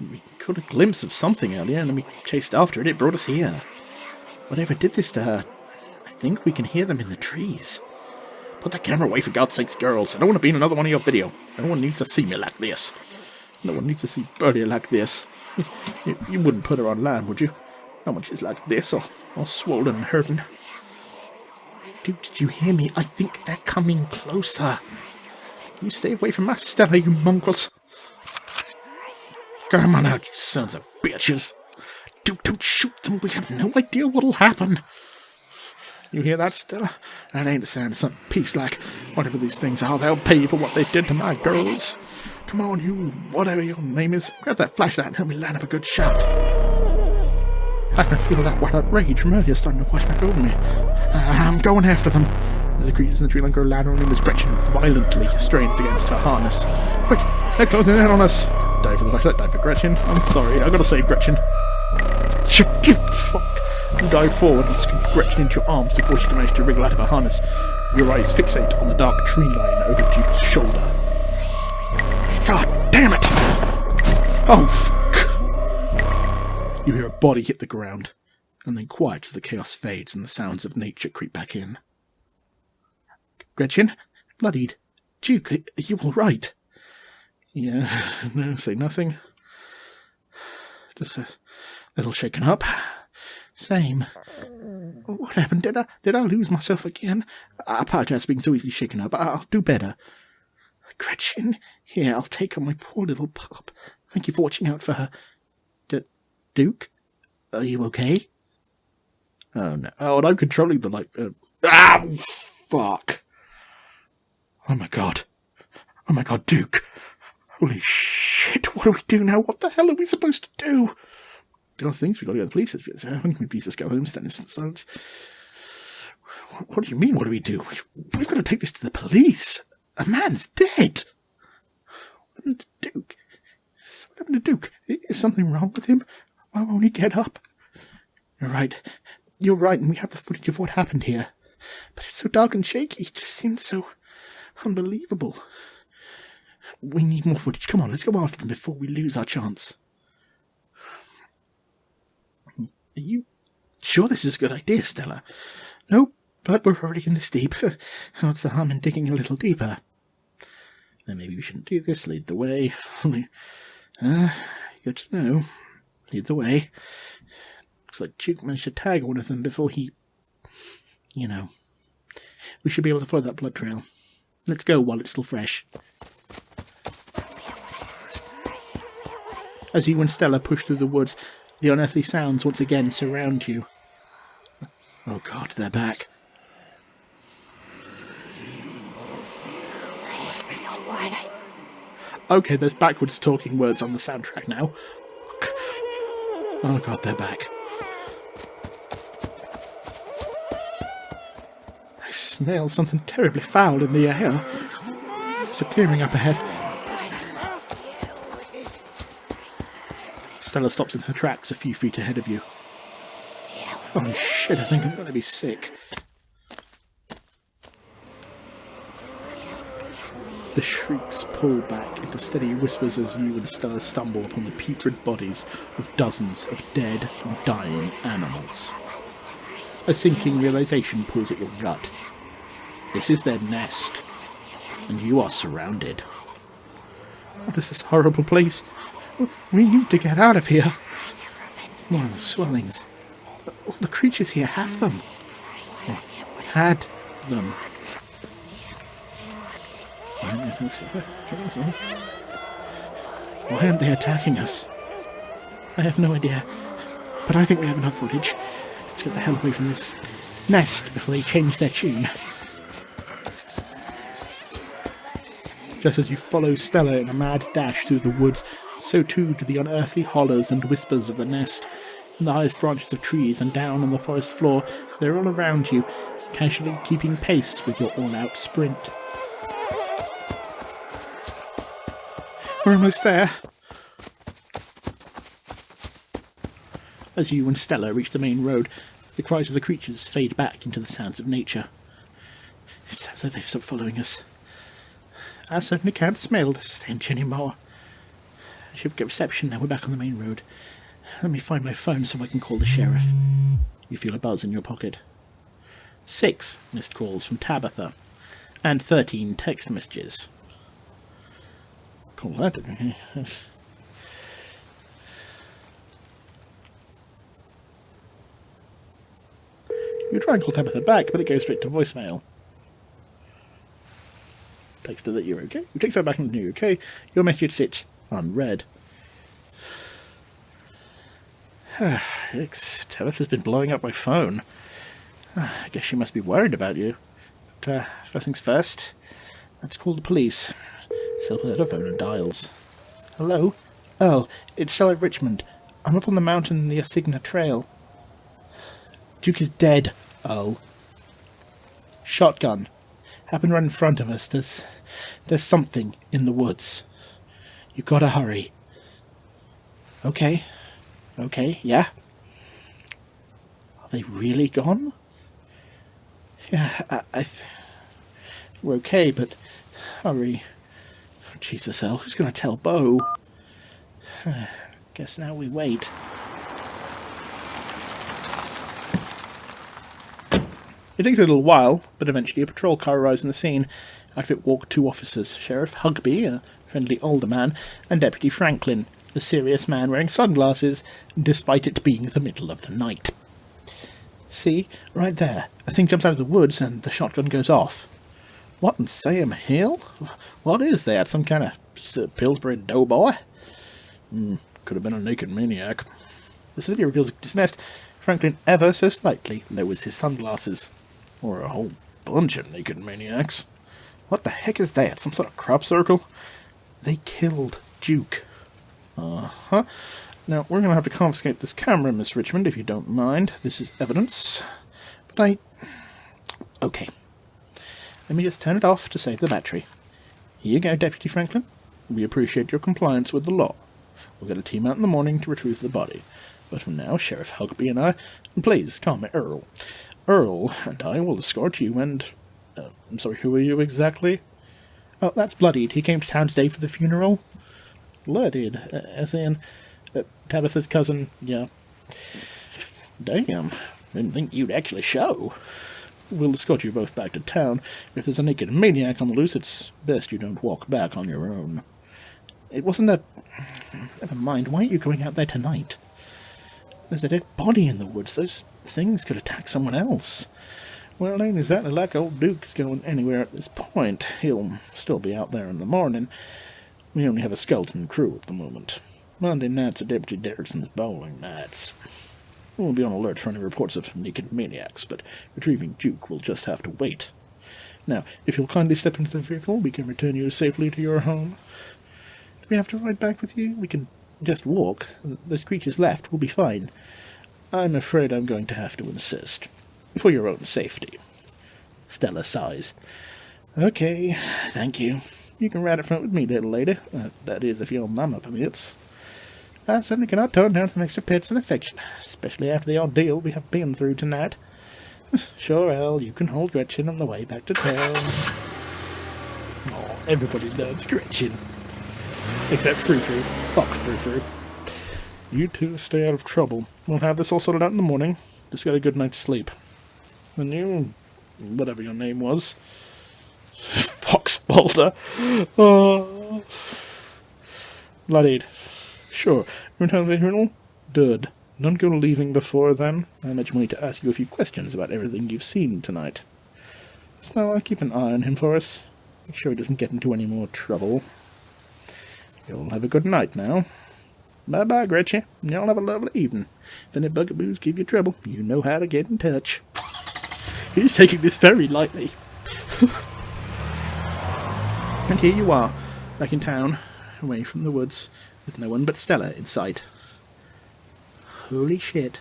Speaker 1: We caught a glimpse of something earlier, and then we chased after it. It brought us here. Whatever did this to her, I think we can hear them in the trees. Put the camera away, for God's sakes, girls. I don't want to be in another one of your videos. No one needs to see me like this. No one needs to see Birdie like this. You wouldn't put her online, would you? Not when she's like this, all swollen and hurting. Dude, did you hear me? I think they're coming closer. You stay away from my Stella, you mongrels. Come on out, you sons of bitches. Dude, don't shoot them. We have no idea what'll happen. You hear that, Stella? That ain't the sound of something peace-like. Whatever these things are, they'll pay for what they did to my girls. Come on, you, whatever your name is, grab that flashlight and help me line up a good shot. I can feel that wild rage from earlier starting to wash back over me. I'm going after them. As the creatures in the tree line grow louder, her name is Gretchin violently strains against her harness. Quick, start closing in on us. Dive for the flashlight, dive for Gretchin. I'm sorry, I gotta save Gretchin. Fuck. You dive forward and scoop Gretchin into your arms before she can manage to wriggle out of her harness. Your eyes fixate on the dark tree line over Duke's shoulder. God damn it! Oh, fuck! You hear a body hit the ground, and then quiet as the chaos fades and the sounds of nature creep back in. Gretchin? Bloodied? Duke, are you alright? Yeah, no, say nothing. Just a little shaken up. Same. What happened? Did I lose myself again? I apologize for being so easily shaken up. I'll do better. Gretchin, here, I'll take on my poor little pup. Thank you for watching out for her. Duke? Are you okay? Oh, no. Oh, and I'm controlling the light. Fuck. Oh, my God. Oh, my God, Duke. Holy shit, what do we do now? What the hell are we supposed to do? There are things we got to go to the police. How can we please just go home, stand in silence? What do you mean, what do we do? We've got to take this to the police. A man's dead. What happened to Duke? What happened to Duke? Is something wrong with him? Why won't he get up? You're right, and we have the footage of what happened here. But it's so dark and shaky, it just seemed so unbelievable. We need more footage. Come on, let's go after them before we lose our chance. Are you sure this is a good idea, Stella? Nope, but we're already in this deep. What's the harm in digging a little deeper? Then maybe we shouldn't do this. Lead the way. Good to know. Lead the way. Looks like Duke managed to tag one of them before he... You know. We should be able to follow that blood trail. Let's go while it's still fresh. As you and Stella push through the woods, the unearthly sounds once again surround you. Oh God, they're back. Okay, there's backwards talking words on the soundtrack now. Oh god, they're back. I smell something terribly foul in the air. There's a clearing up ahead. Stella stops in her tracks a few feet ahead of you. Oh shit, I think I'm going to be sick. The shrieks pull back into steady whispers as you and Stella stumble upon the putrid bodies of dozens of dead and dying animals. A sinking realization pulls at your gut. This is their nest, and you are surrounded. What is this horrible place? We need to get out of here. More of the swellings. All the creatures here have them. Or had them. Why aren't they attacking us? I have no idea. But I think we have enough footage. Let's get the hell away from this nest before they change their tune. Just as you follow Stella in a mad dash through the woods, so too do the unearthly hollows and whispers of the nest. In the highest branches of trees and down on the forest floor, they're all around you, casually keeping pace with your all-out sprint. We're almost there. As you and Stella reach the main road, the cries of the creatures fade back into the sounds of nature. It sounds like they've stopped following us. I certainly can't smell the stench anymore. I should get reception now we're back on the main road. Let me find my phone so I can call the sheriff. You feel a buzz in your pocket. 6 missed calls from Tabitha, and 13 text messages. Call that. You try and call Tabitha back, but it goes straight to voicemail. Text her that you're okay. You text her back and you're okay. Your message sits unread. Tabitha's been blowing up my phone. I guess she must be worried about you. But first things first, let's call the police. Still put her phone and dials. Hello? Oh, it's Charlotte Richmond. I'm up on the mountain in the Asigna Trail. Duke is dead. Oh. Shotgun. Happened right in front of us. There's something in the woods. You gotta hurry. Okay. Okay, yeah. Are they really gone? Yeah, we're okay, but hurry. Oh, Jesus, hell, who's gonna tell Bo? Guess now we wait. It takes a little while, but eventually a patrol car arrives on the scene. Out of it walk 2 officers, Sheriff Hugby, a friendly older man, and Deputy Franklin, a serious man wearing sunglasses, despite it being the middle of the night. See, right there, a thing jumps out of the woods and the shotgun goes off. What in Salem Hill? What is that, some kind of Pillsbury doughboy? Could have been a naked maniac. The city reveals his nest. Franklin ever so slightly lowers his sunglasses. Or a whole bunch of naked maniacs. What the heck is that? Some sort of crop circle? They killed Duke. Uh-huh. Now, we're going to have to confiscate this camera, Miss Richmond, if you don't mind. This is evidence. But okay. Let me just turn it off to save the battery. Here you go, Deputy Franklin. We appreciate your compliance with the law. We'll get a team out in the morning to retrieve the body. But for now, Sheriff Hugby and I, and please call me Earl. Earl and I will escort you and... I'm sorry, who are you exactly? Oh, that's Bloodied. He came to town today for the funeral. Bloodied, as in... Tabitha's cousin, yeah. Damn, didn't think you'd actually show. We'll escort you both back to town. If there's a naked maniac on the loose, it's best you don't walk back on your own. It wasn't a... Never mind, why aren't you going out there tonight? There's a dead body in the woods. Those things could attack someone else. Well, ain't exactly like old Duke's going anywhere at this point. He'll still be out there in the morning. We only have a skeleton crew at the moment. Monday nights are Deputy Derrickson's bowling nights. We'll be on alert for any reports of naked maniacs, but retrieving Duke will just have to wait. Now, if you'll kindly step into the vehicle, we can return you safely to your home. Do we have to ride back with you? We can just walk. Those creatures left. We'll be fine. I'm afraid I'm going to have to insist. For your own safety. Stella sighs. Okay, thank you. You can ride at front with me, little lady. That is, if your mama permits. I certainly cannot turn down some extra pets and affection, especially after the ordeal we have been through tonight. Sure, Elle, you can hold Gretchin on the way back to town. Oh, everybody loves Gretchin. Except Frou-Frou. Fuck Frou-Frou. You two stay out of trouble. We'll have this all sorted out in the morning. Just get a good night's sleep. And you, whatever your name was, Foxwalder. Oh. Bloodied. Sure. You want to have the journal? Good. Don't go leaving before then. I imagine we need to ask you a few questions about everything you've seen tonight. Stella, keep an eye on him for us. Make sure he doesn't get into any more trouble. You'll have a good night now. Bye-bye, Gretchen. Y'all have a lovely evening. If any bugaboos give you trouble, you know how to get in touch. He's taking this very lightly. And here you are, back in town, away from the woods, with no one but Stella in sight. Holy shit.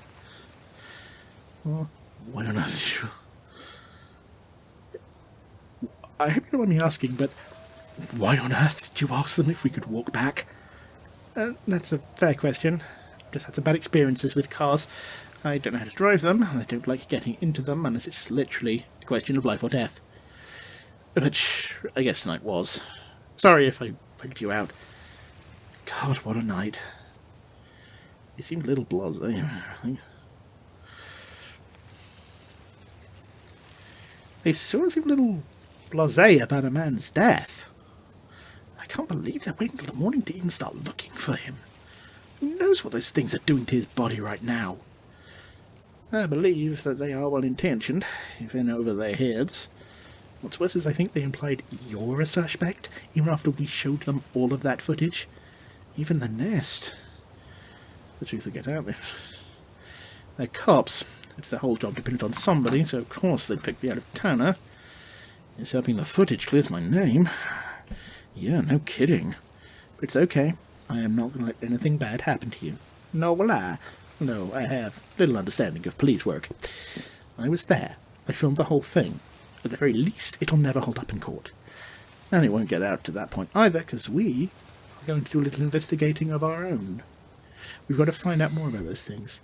Speaker 1: Oh, what on earth is you... I hope you don't mind me asking, but why on earth did you ask them if we could walk back? That's a fair question. Just had some bad experiences with cars. I don't know how to drive them, and I don't like getting into them unless it's literally a question of life or death. Which I guess tonight was. Sorry if I freaked you out. God, what a night. You seemed a little blasé, I think. They sort of seemed a little blasé about a man's death. I can't believe they're waiting till the morning to even start looking for him. Who knows what those things are doing to his body right now? I believe that they are well-intentioned, if in over their heads. What's worse is I think they implied you're a suspect, even after we showed them all of that footage. Even the nest. The truth will get out there. They're cops. It's their whole job to pin it on somebody, so of course they'd pick the out-of-towner. It's helping the footage clears my name. Yeah, no kidding. But it's okay. I am not going to let anything bad happen to you. Nor will I. No, I have little understanding of police work. I was there. I filmed the whole thing. At the very least, it'll never hold up in court. And it won't get out to that point either, because we are going to do a little investigating of our own. We've got to find out more about those things.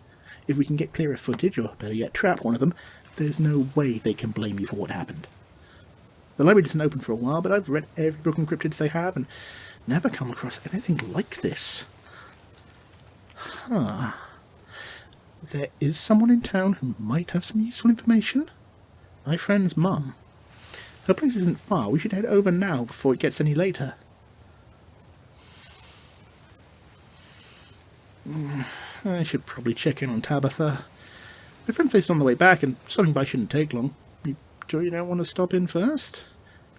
Speaker 1: If we can get clearer footage, or better yet, trap one of them, there's no way they can blame you for what happened. The library isn't open for a while, but I've read every book and cryptids they have, and never come across anything like this. Huh. There is someone in town who might have some useful information. My friend's mum. Her place isn't far. We should head over now before it gets any later. I should probably check in on Tabitha. My friend faced on the way back, and stopping by shouldn't take long. You sure you don't want to stop in first?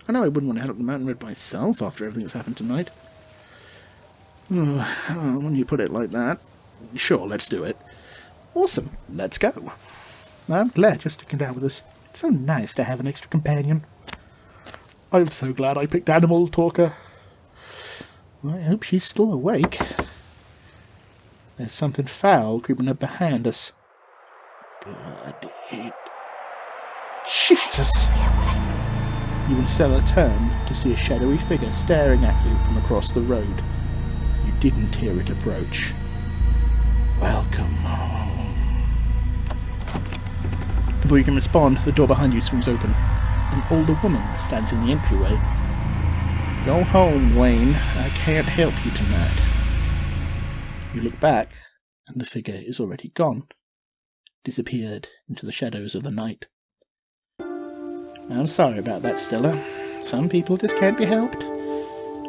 Speaker 1: I know I wouldn't want to head up the mountain road myself after everything that's happened tonight. When you put it like that, sure, let's do it. Awesome, let's go. I'm glad you're sticking down with us. It's so nice to have an extra companion. I'm so glad I picked Animal Talker. I hope she's still awake. There's something foul creeping up behind us. Bloodied. Jesus! You and Stella turn to see a shadowy figure staring at you from across the road. You didn't hear it approach. Welcome home. Before you can respond, the door behind you swings open. An older woman stands in the entryway. Go home, Wayne. I can't help you tonight. You look back, and the figure is already gone. Disappeared into the shadows of the night. I'm sorry about that, Stella. Some people just can't be helped.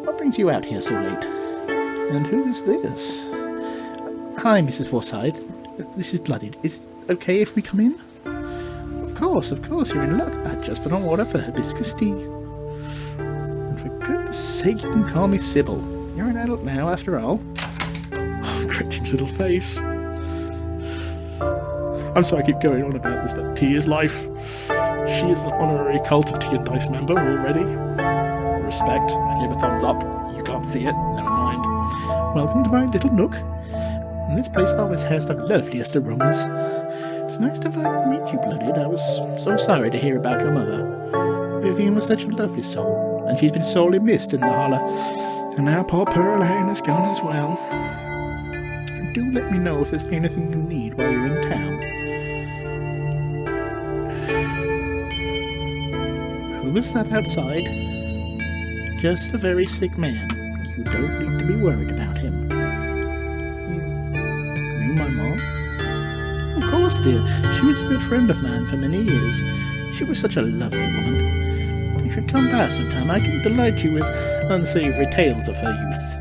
Speaker 1: What brings you out here so late? And who is this? Hi, Mrs. Forsyth. This is Bloodied. Is it okay if we come in? Of course, you're in luck. I just put on water for hibiscus tea. And for goodness sake, you can call me Sybil. You're an adult now, after all. Oh, Gretchin's little face. I'm sorry I keep going on about this, but tea is life. She is an honorary Cult of Tea and Dice member already. Respect. I gave a thumbs up. You can't see it. Never mind. welcome to my little nook. And this place always has the loveliest aromas. It's nice to finally meet you, Bloodied. I was so sorry to hear about your mother. Vivian was such a lovely soul, and she's been sorely missed in the Hollow. And now poor Pearl Ann is gone as well. Do let me know if there's anything you need while you're in town. Who is that outside? Just a very sick man. You don't need to be worried about him. You knew my mom? Of course, dear. She was a good friend of mine for many years. She was such a lovely woman. You should come by sometime. I can delight you with unsavory tales of her youth.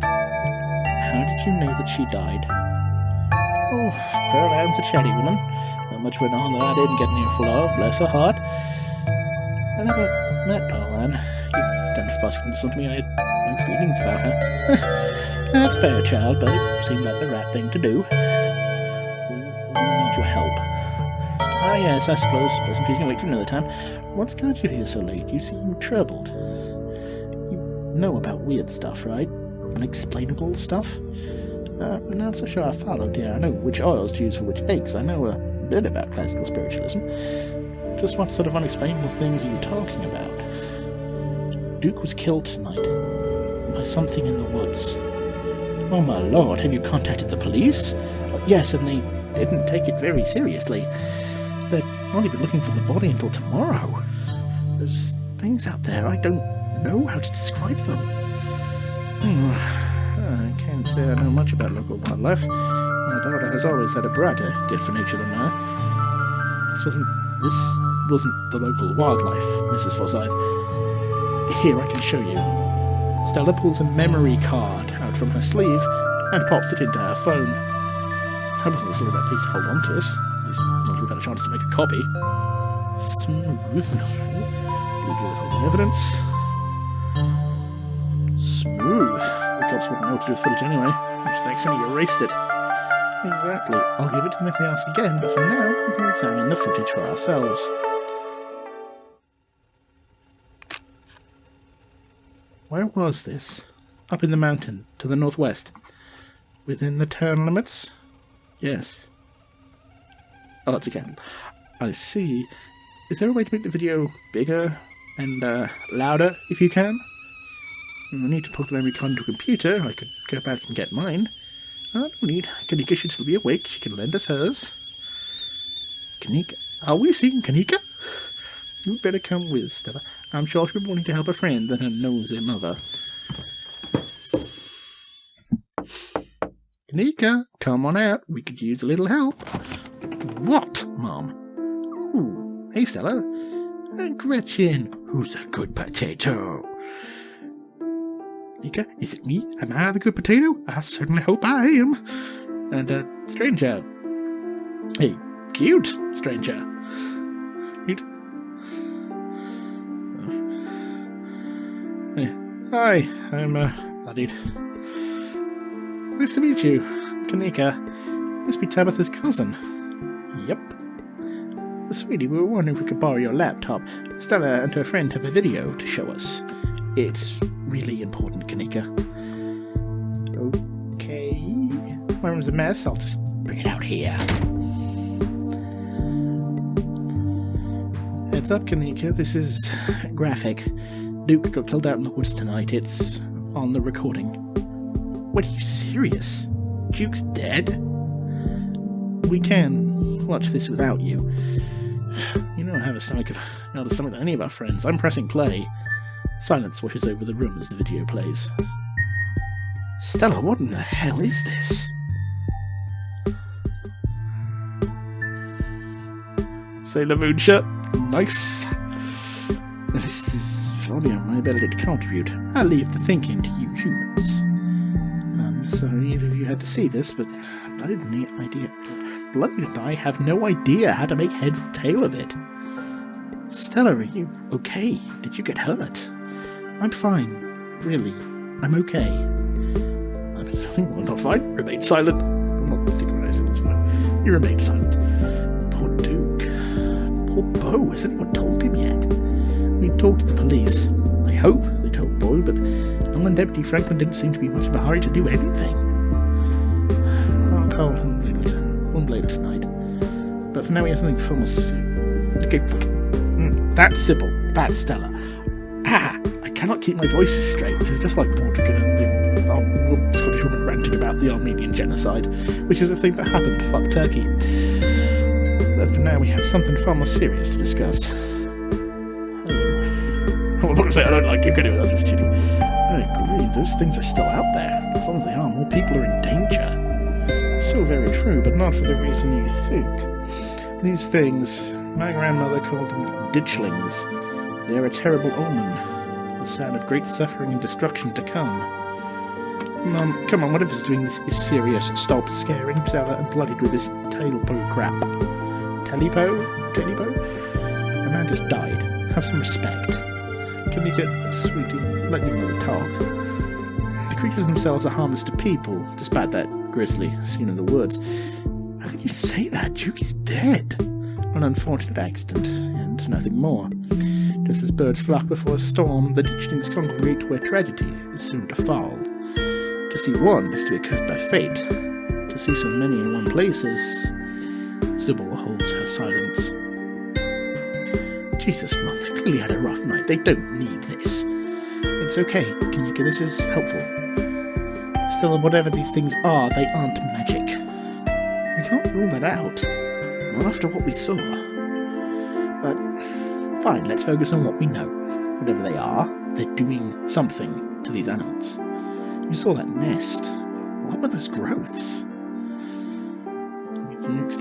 Speaker 1: How did you know that she died? Oh, Pearl Ann's a chatty woman. Not much went on that I didn't get an earful of, bless her heart. I never met Pearl Ann. You don't have to ask me something I had no feelings about her. That's fair, child, but it seemed like the right thing to do. We need your help. Ah, yes, I suppose. Pleasantries can wait for another time. What's got you here so late? You seem troubled. You know about weird stuff, right? Unexplainable stuff? Not so sure I followed, dear. I know which oils to use for which aches. I know a bit about classical spiritualism. Just what sort of unexplainable things are you talking about? Duke was killed tonight. By something in the woods. Oh my lord, have you contacted the police? Yes, and they didn't take it very seriously. They're not even looking for the body until tomorrow. There's things out there, I don't know how to describe them. I can't say I know much about local wildlife. My daughter has always had a brighter gift for nature than I. This wasn't the local wildlife, Mrs. Forsyth. Here, I can show you. Stella pulls a memory card out from her sleeve and pops it into her phone. I wasn't still that piece to hold on to us. At least not we've had a chance to make a copy. Smooth. Leave you with all the evidence. Smooth. The cops wouldn't know what to do with footage anyway. Which thanks only erased it. Exactly. I'll give it to them if they ask again, but for now, we can examine the footage for ourselves. Where was this? Up in the mountain, to the northwest. Within the town limits? Yes. Oh, it's a candle. I see. Is there a way to make the video bigger and louder, if you can? I need to plug the memory card into a computer. I could go back and get mine. No need. Kanika should still be awake. She can lend us hers. Kanika? Are we seeing Kanika? You better come with, Stella. I'm sure she'll be wanting to help a friend than her nosy mother. Kanika, come on out. We could use a little help. What, Mom? Ooh, hey, Stella. Gretchin, who's a good potato? Kanika, is it me? Am I the good potato? I certainly hope I am. And, stranger. Hey, cute stranger. Cute. Hey. Hi, I'm, Bloodied. Nice to meet you. Kanika. Must be Tabitha's cousin. Yep. Sweetie, we were wondering if we could borrow your laptop. Stella and her friend have a video to show us. It's really important, Kanika. Okay. My room's a mess. I'll just bring it out here. Heads up, Kanika. This is graphic. Duke got killed out in the woods tonight. It's on the recording. What, are you serious? Duke's dead? We can watch this without you. You don't have a stomach that any of our friends. I'm pressing play. Silence washes over the room as the video plays. Stella, what in the hell is this? Sailor Moon shirt. Nice. This is far beyond my ability to contribute. I'll leave the thinking to you humans. I'm sorry either of you had to see this, but Bloodied and I have no idea how to make heads or tail of it. Stella, are you okay? Did you get hurt? I'm fine. Really. I'm okay. I'm not fine. Remain silent. I'm not thinking about it. It's fine. You remain silent. Poor Duke. Poor Beau. Has anyone told him yet? We talked to the police. They hope, they told Boyle, but Ellen and Deputy Franklin didn't seem to be much of a hurry to do anything. I'll call him later tonight. But for now, he has something far more serious. Okay, fuck it. That's Sybil. That's Stella. I cannot keep my voices straight. This is just like Mordecai and the Scottish woman ranting about the Armenian genocide, which is a thing that happened. Fuck Turkey. But for now, we have something far more serious to discuss. I'm not going to say I don't like you getting with us, it's cheating. I agree, those things are still out there. As long as they are, more people are in danger. So very true, but not for the reason you think. These things, my grandmother called them ditchlings. They are a terrible omen, a sign of great suffering and destruction to come. Mum, come on, whatever's doing this is serious. Stop scaring Stella and Bloodied with this tailpo crap. Talipo? A man just died. Have some respect. Can you get, sweetie, let your mother talk? The creatures themselves are harmless to people, despite that grisly scene in the woods. How can you say that? Juki's dead. An unfortunate accident, and nothing more. Just as birds flock before a storm, the Ditchlings congregate where tragedy is soon to fall. To see one is to be cursed by fate. To see so many in one place is... Sybil holds her silence. Jesus, Mum, they clearly had a rough night. They don't need this. It's okay. Can you get this is helpful? Still, whatever these things are, they aren't magic. We can't rule that out. Not after what we saw. But, fine, let's focus on what we know. Whatever they are, they're doing something to these animals. You saw that nest. What were those growths? Next.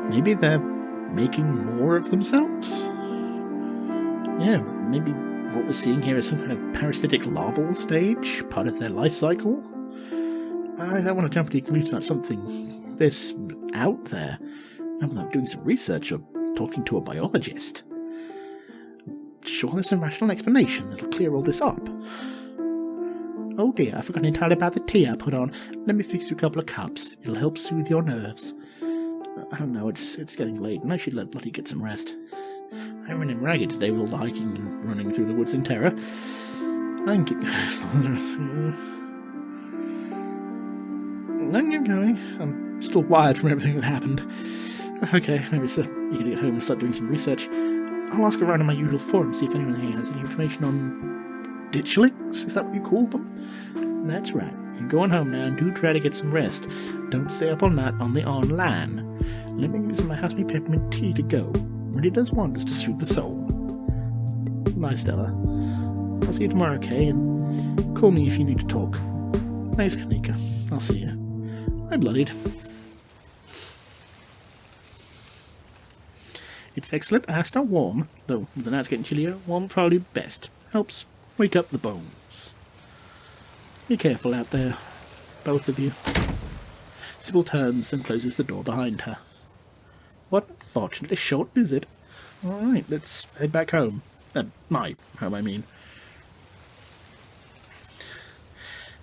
Speaker 1: Maybe they're making more of themselves? Yeah, maybe what we're seeing here is some kind of parasitic larval stage, part of their life cycle? I don't want to jump to the conclusion about something this out there, not without doing some research or talking to a biologist. Sure, there's some rational explanation that'll clear all this up. Oh dear, I forgot entirely about the tea I put on. Let me fix you a couple of cups. It'll help soothe your nerves. I don't know, it's getting late, and I should let Bloody get some rest. I ran him ragged today with all the hiking and running through the woods in terror. I can keep going. I'm still wired from everything that happened. Okay, maybe so you can get home and start doing some research. I'll ask around in my usual forum, see if anyone here has any information on ditchlings? Is that what you call them? That's right. You go on home now and do try to get some rest. Don't stay up on that on the on-lan. Let me use my house peppermint tea to go. Really does wonders to soothe the soul. Bye, Stella. I'll see you tomorrow, okay? And call me if you need to talk. Thanks, Kanika. I'll see you. Bye, Bloodied. It's excellent and still warm, though with the nights getting chillier, warm probably best. Helps wake up the bones. Be careful out there, both of you. Sybil turns and closes the door behind her. What an unfortunately short visit. Alright, let's head back home. My home, I mean.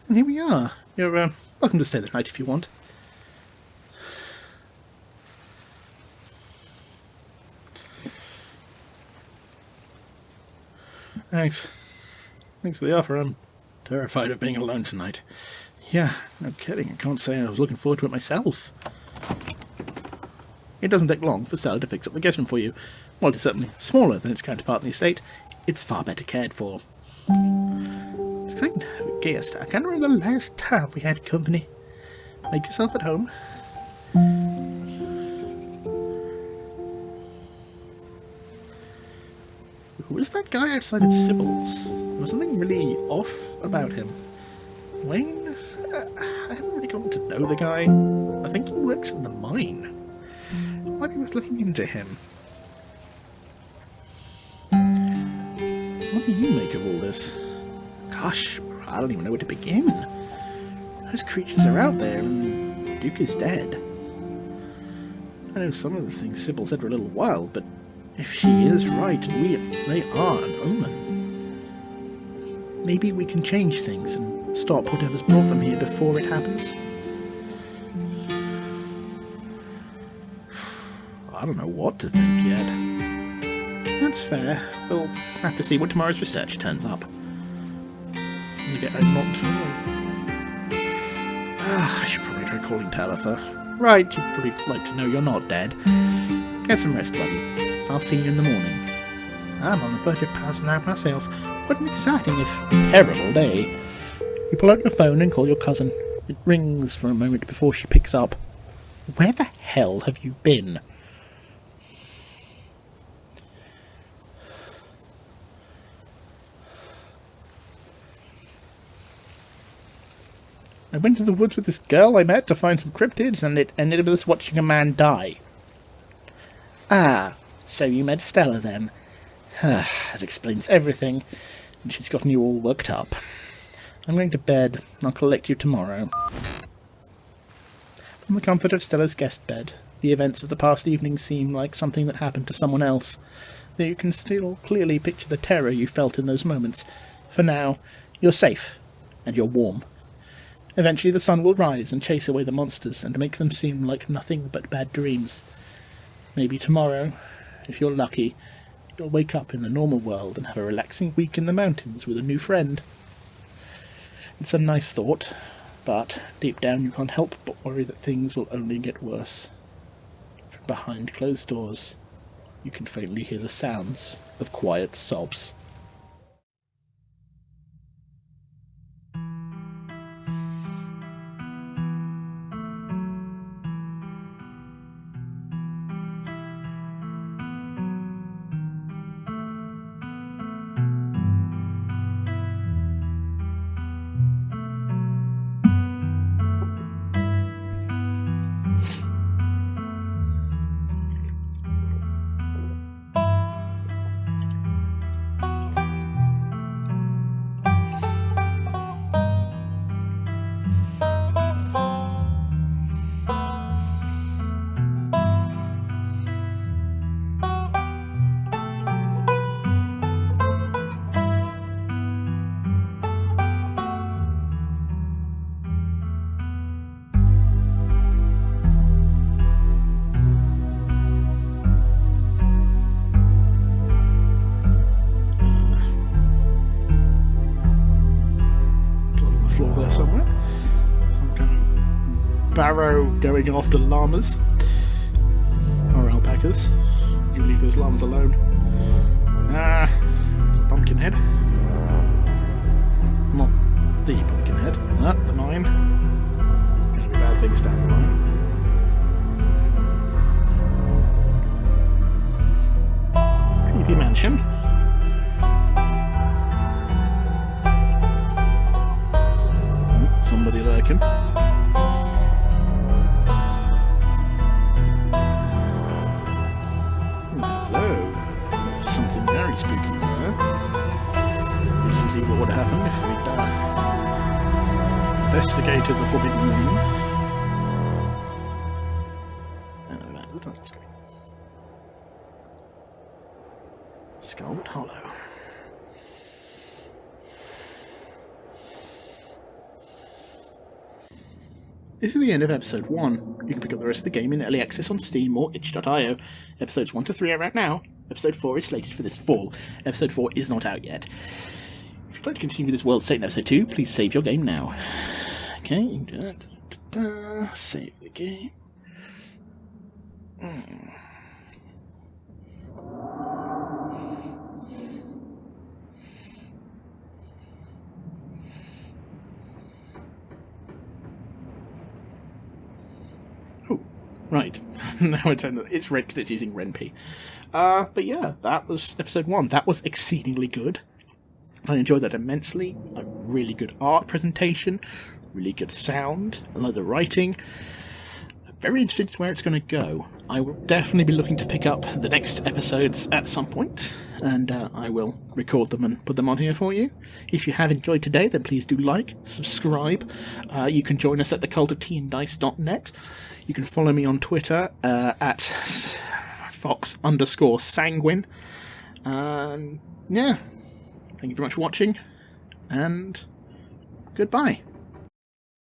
Speaker 1: And here we are. You're welcome to stay the night if you want. Thanks. Thanks for the offer. I'm terrified of being alone tonight. Yeah, no kidding. I can't say I was looking forward to it myself. It doesn't take long for Stella to fix up the guest room for you. While it's certainly smaller than its counterpart in the estate, it's far better cared for. It's exciting to have a guest. I can't remember the last time we had company. Make yourself at home. Who was that guy outside of Sybil's? There was something really off about him. Wayne? I haven't really gotten to know the guy. I think he works in the mine. Might be worth looking into him. What do you make of all this? Gosh, I don't even know where to begin. Those creatures are out there, and Duke is dead. I know some of the things Sybil said were a little wild, but if she is right, they are an omen. Maybe we can change things and stop whatever's brought them here before it happens. I don't know what to think yet. That's fair. We'll have to see what tomorrow's research turns up. I should probably try calling Talitha. Right, you'd probably like to know you're not dead. Get some rest, buddy. I'll see you in the morning. I'm on the verge of passing out myself. What an exciting, if terrible, day. You pull out your phone and call your cousin. It rings for a moment before she picks up. Where the hell have you been? I went to the woods with this girl I met to find some cryptids, and it ended with us watching a man die. Ah, so you met Stella then. That explains everything, and she's gotten you all worked up. I'm going to bed. I'll collect you tomorrow. From the comfort of Stella's guest bed, the events of the past evening seem like something that happened to someone else, though you can still clearly picture the terror you felt in those moments. For now, you're safe, and you're warm. Eventually the sun will rise and chase away the monsters and make them seem like nothing but bad dreams. Maybe tomorrow, if you're lucky, you'll wake up in the normal world and have a relaxing week in the mountains with a new friend. It's a nice thought, but deep down you can't help but worry that things will only get worse. From behind closed doors, you can faintly hear the sounds of quiet sobs. Somewhere. Some kind of barrow going after llamas. Or alpacas. You leave those llamas alone. It's a pumpkin head. Not the pumpkin head. The mine. Gonna be bad things down the line. Creepy mansion. Somebody lurking. Hello. There's something very spooky there. This is what would happen if we'd investigated the Forbidden Room. That's great. Scarlet Hollow. This is the end of episode 1. You can pick up the rest of the game in early access on Steam or itch.io. Episodes 1 to 3 are out now. Episode 4 is slated for this fall. Episode 4 is not out yet. If you'd like to continue with this world state in episode 2, please save your game now. Okay, save the game. Right, now it's red because it's using RenP. But yeah, that was episode 1. That was exceedingly good. I enjoyed that immensely. A really good art presentation, really good sound, I like the writing. I'm very interested in where it's going to go. I will definitely be looking to pick up the next episodes at some point, and I will record them and put them on here for you. If you have enjoyed today, then please do like, subscribe. You can join us at thecultofteaanddice.net. You can follow me on Twitter at fox_sanguine. Yeah, thank you very much for watching, and goodbye.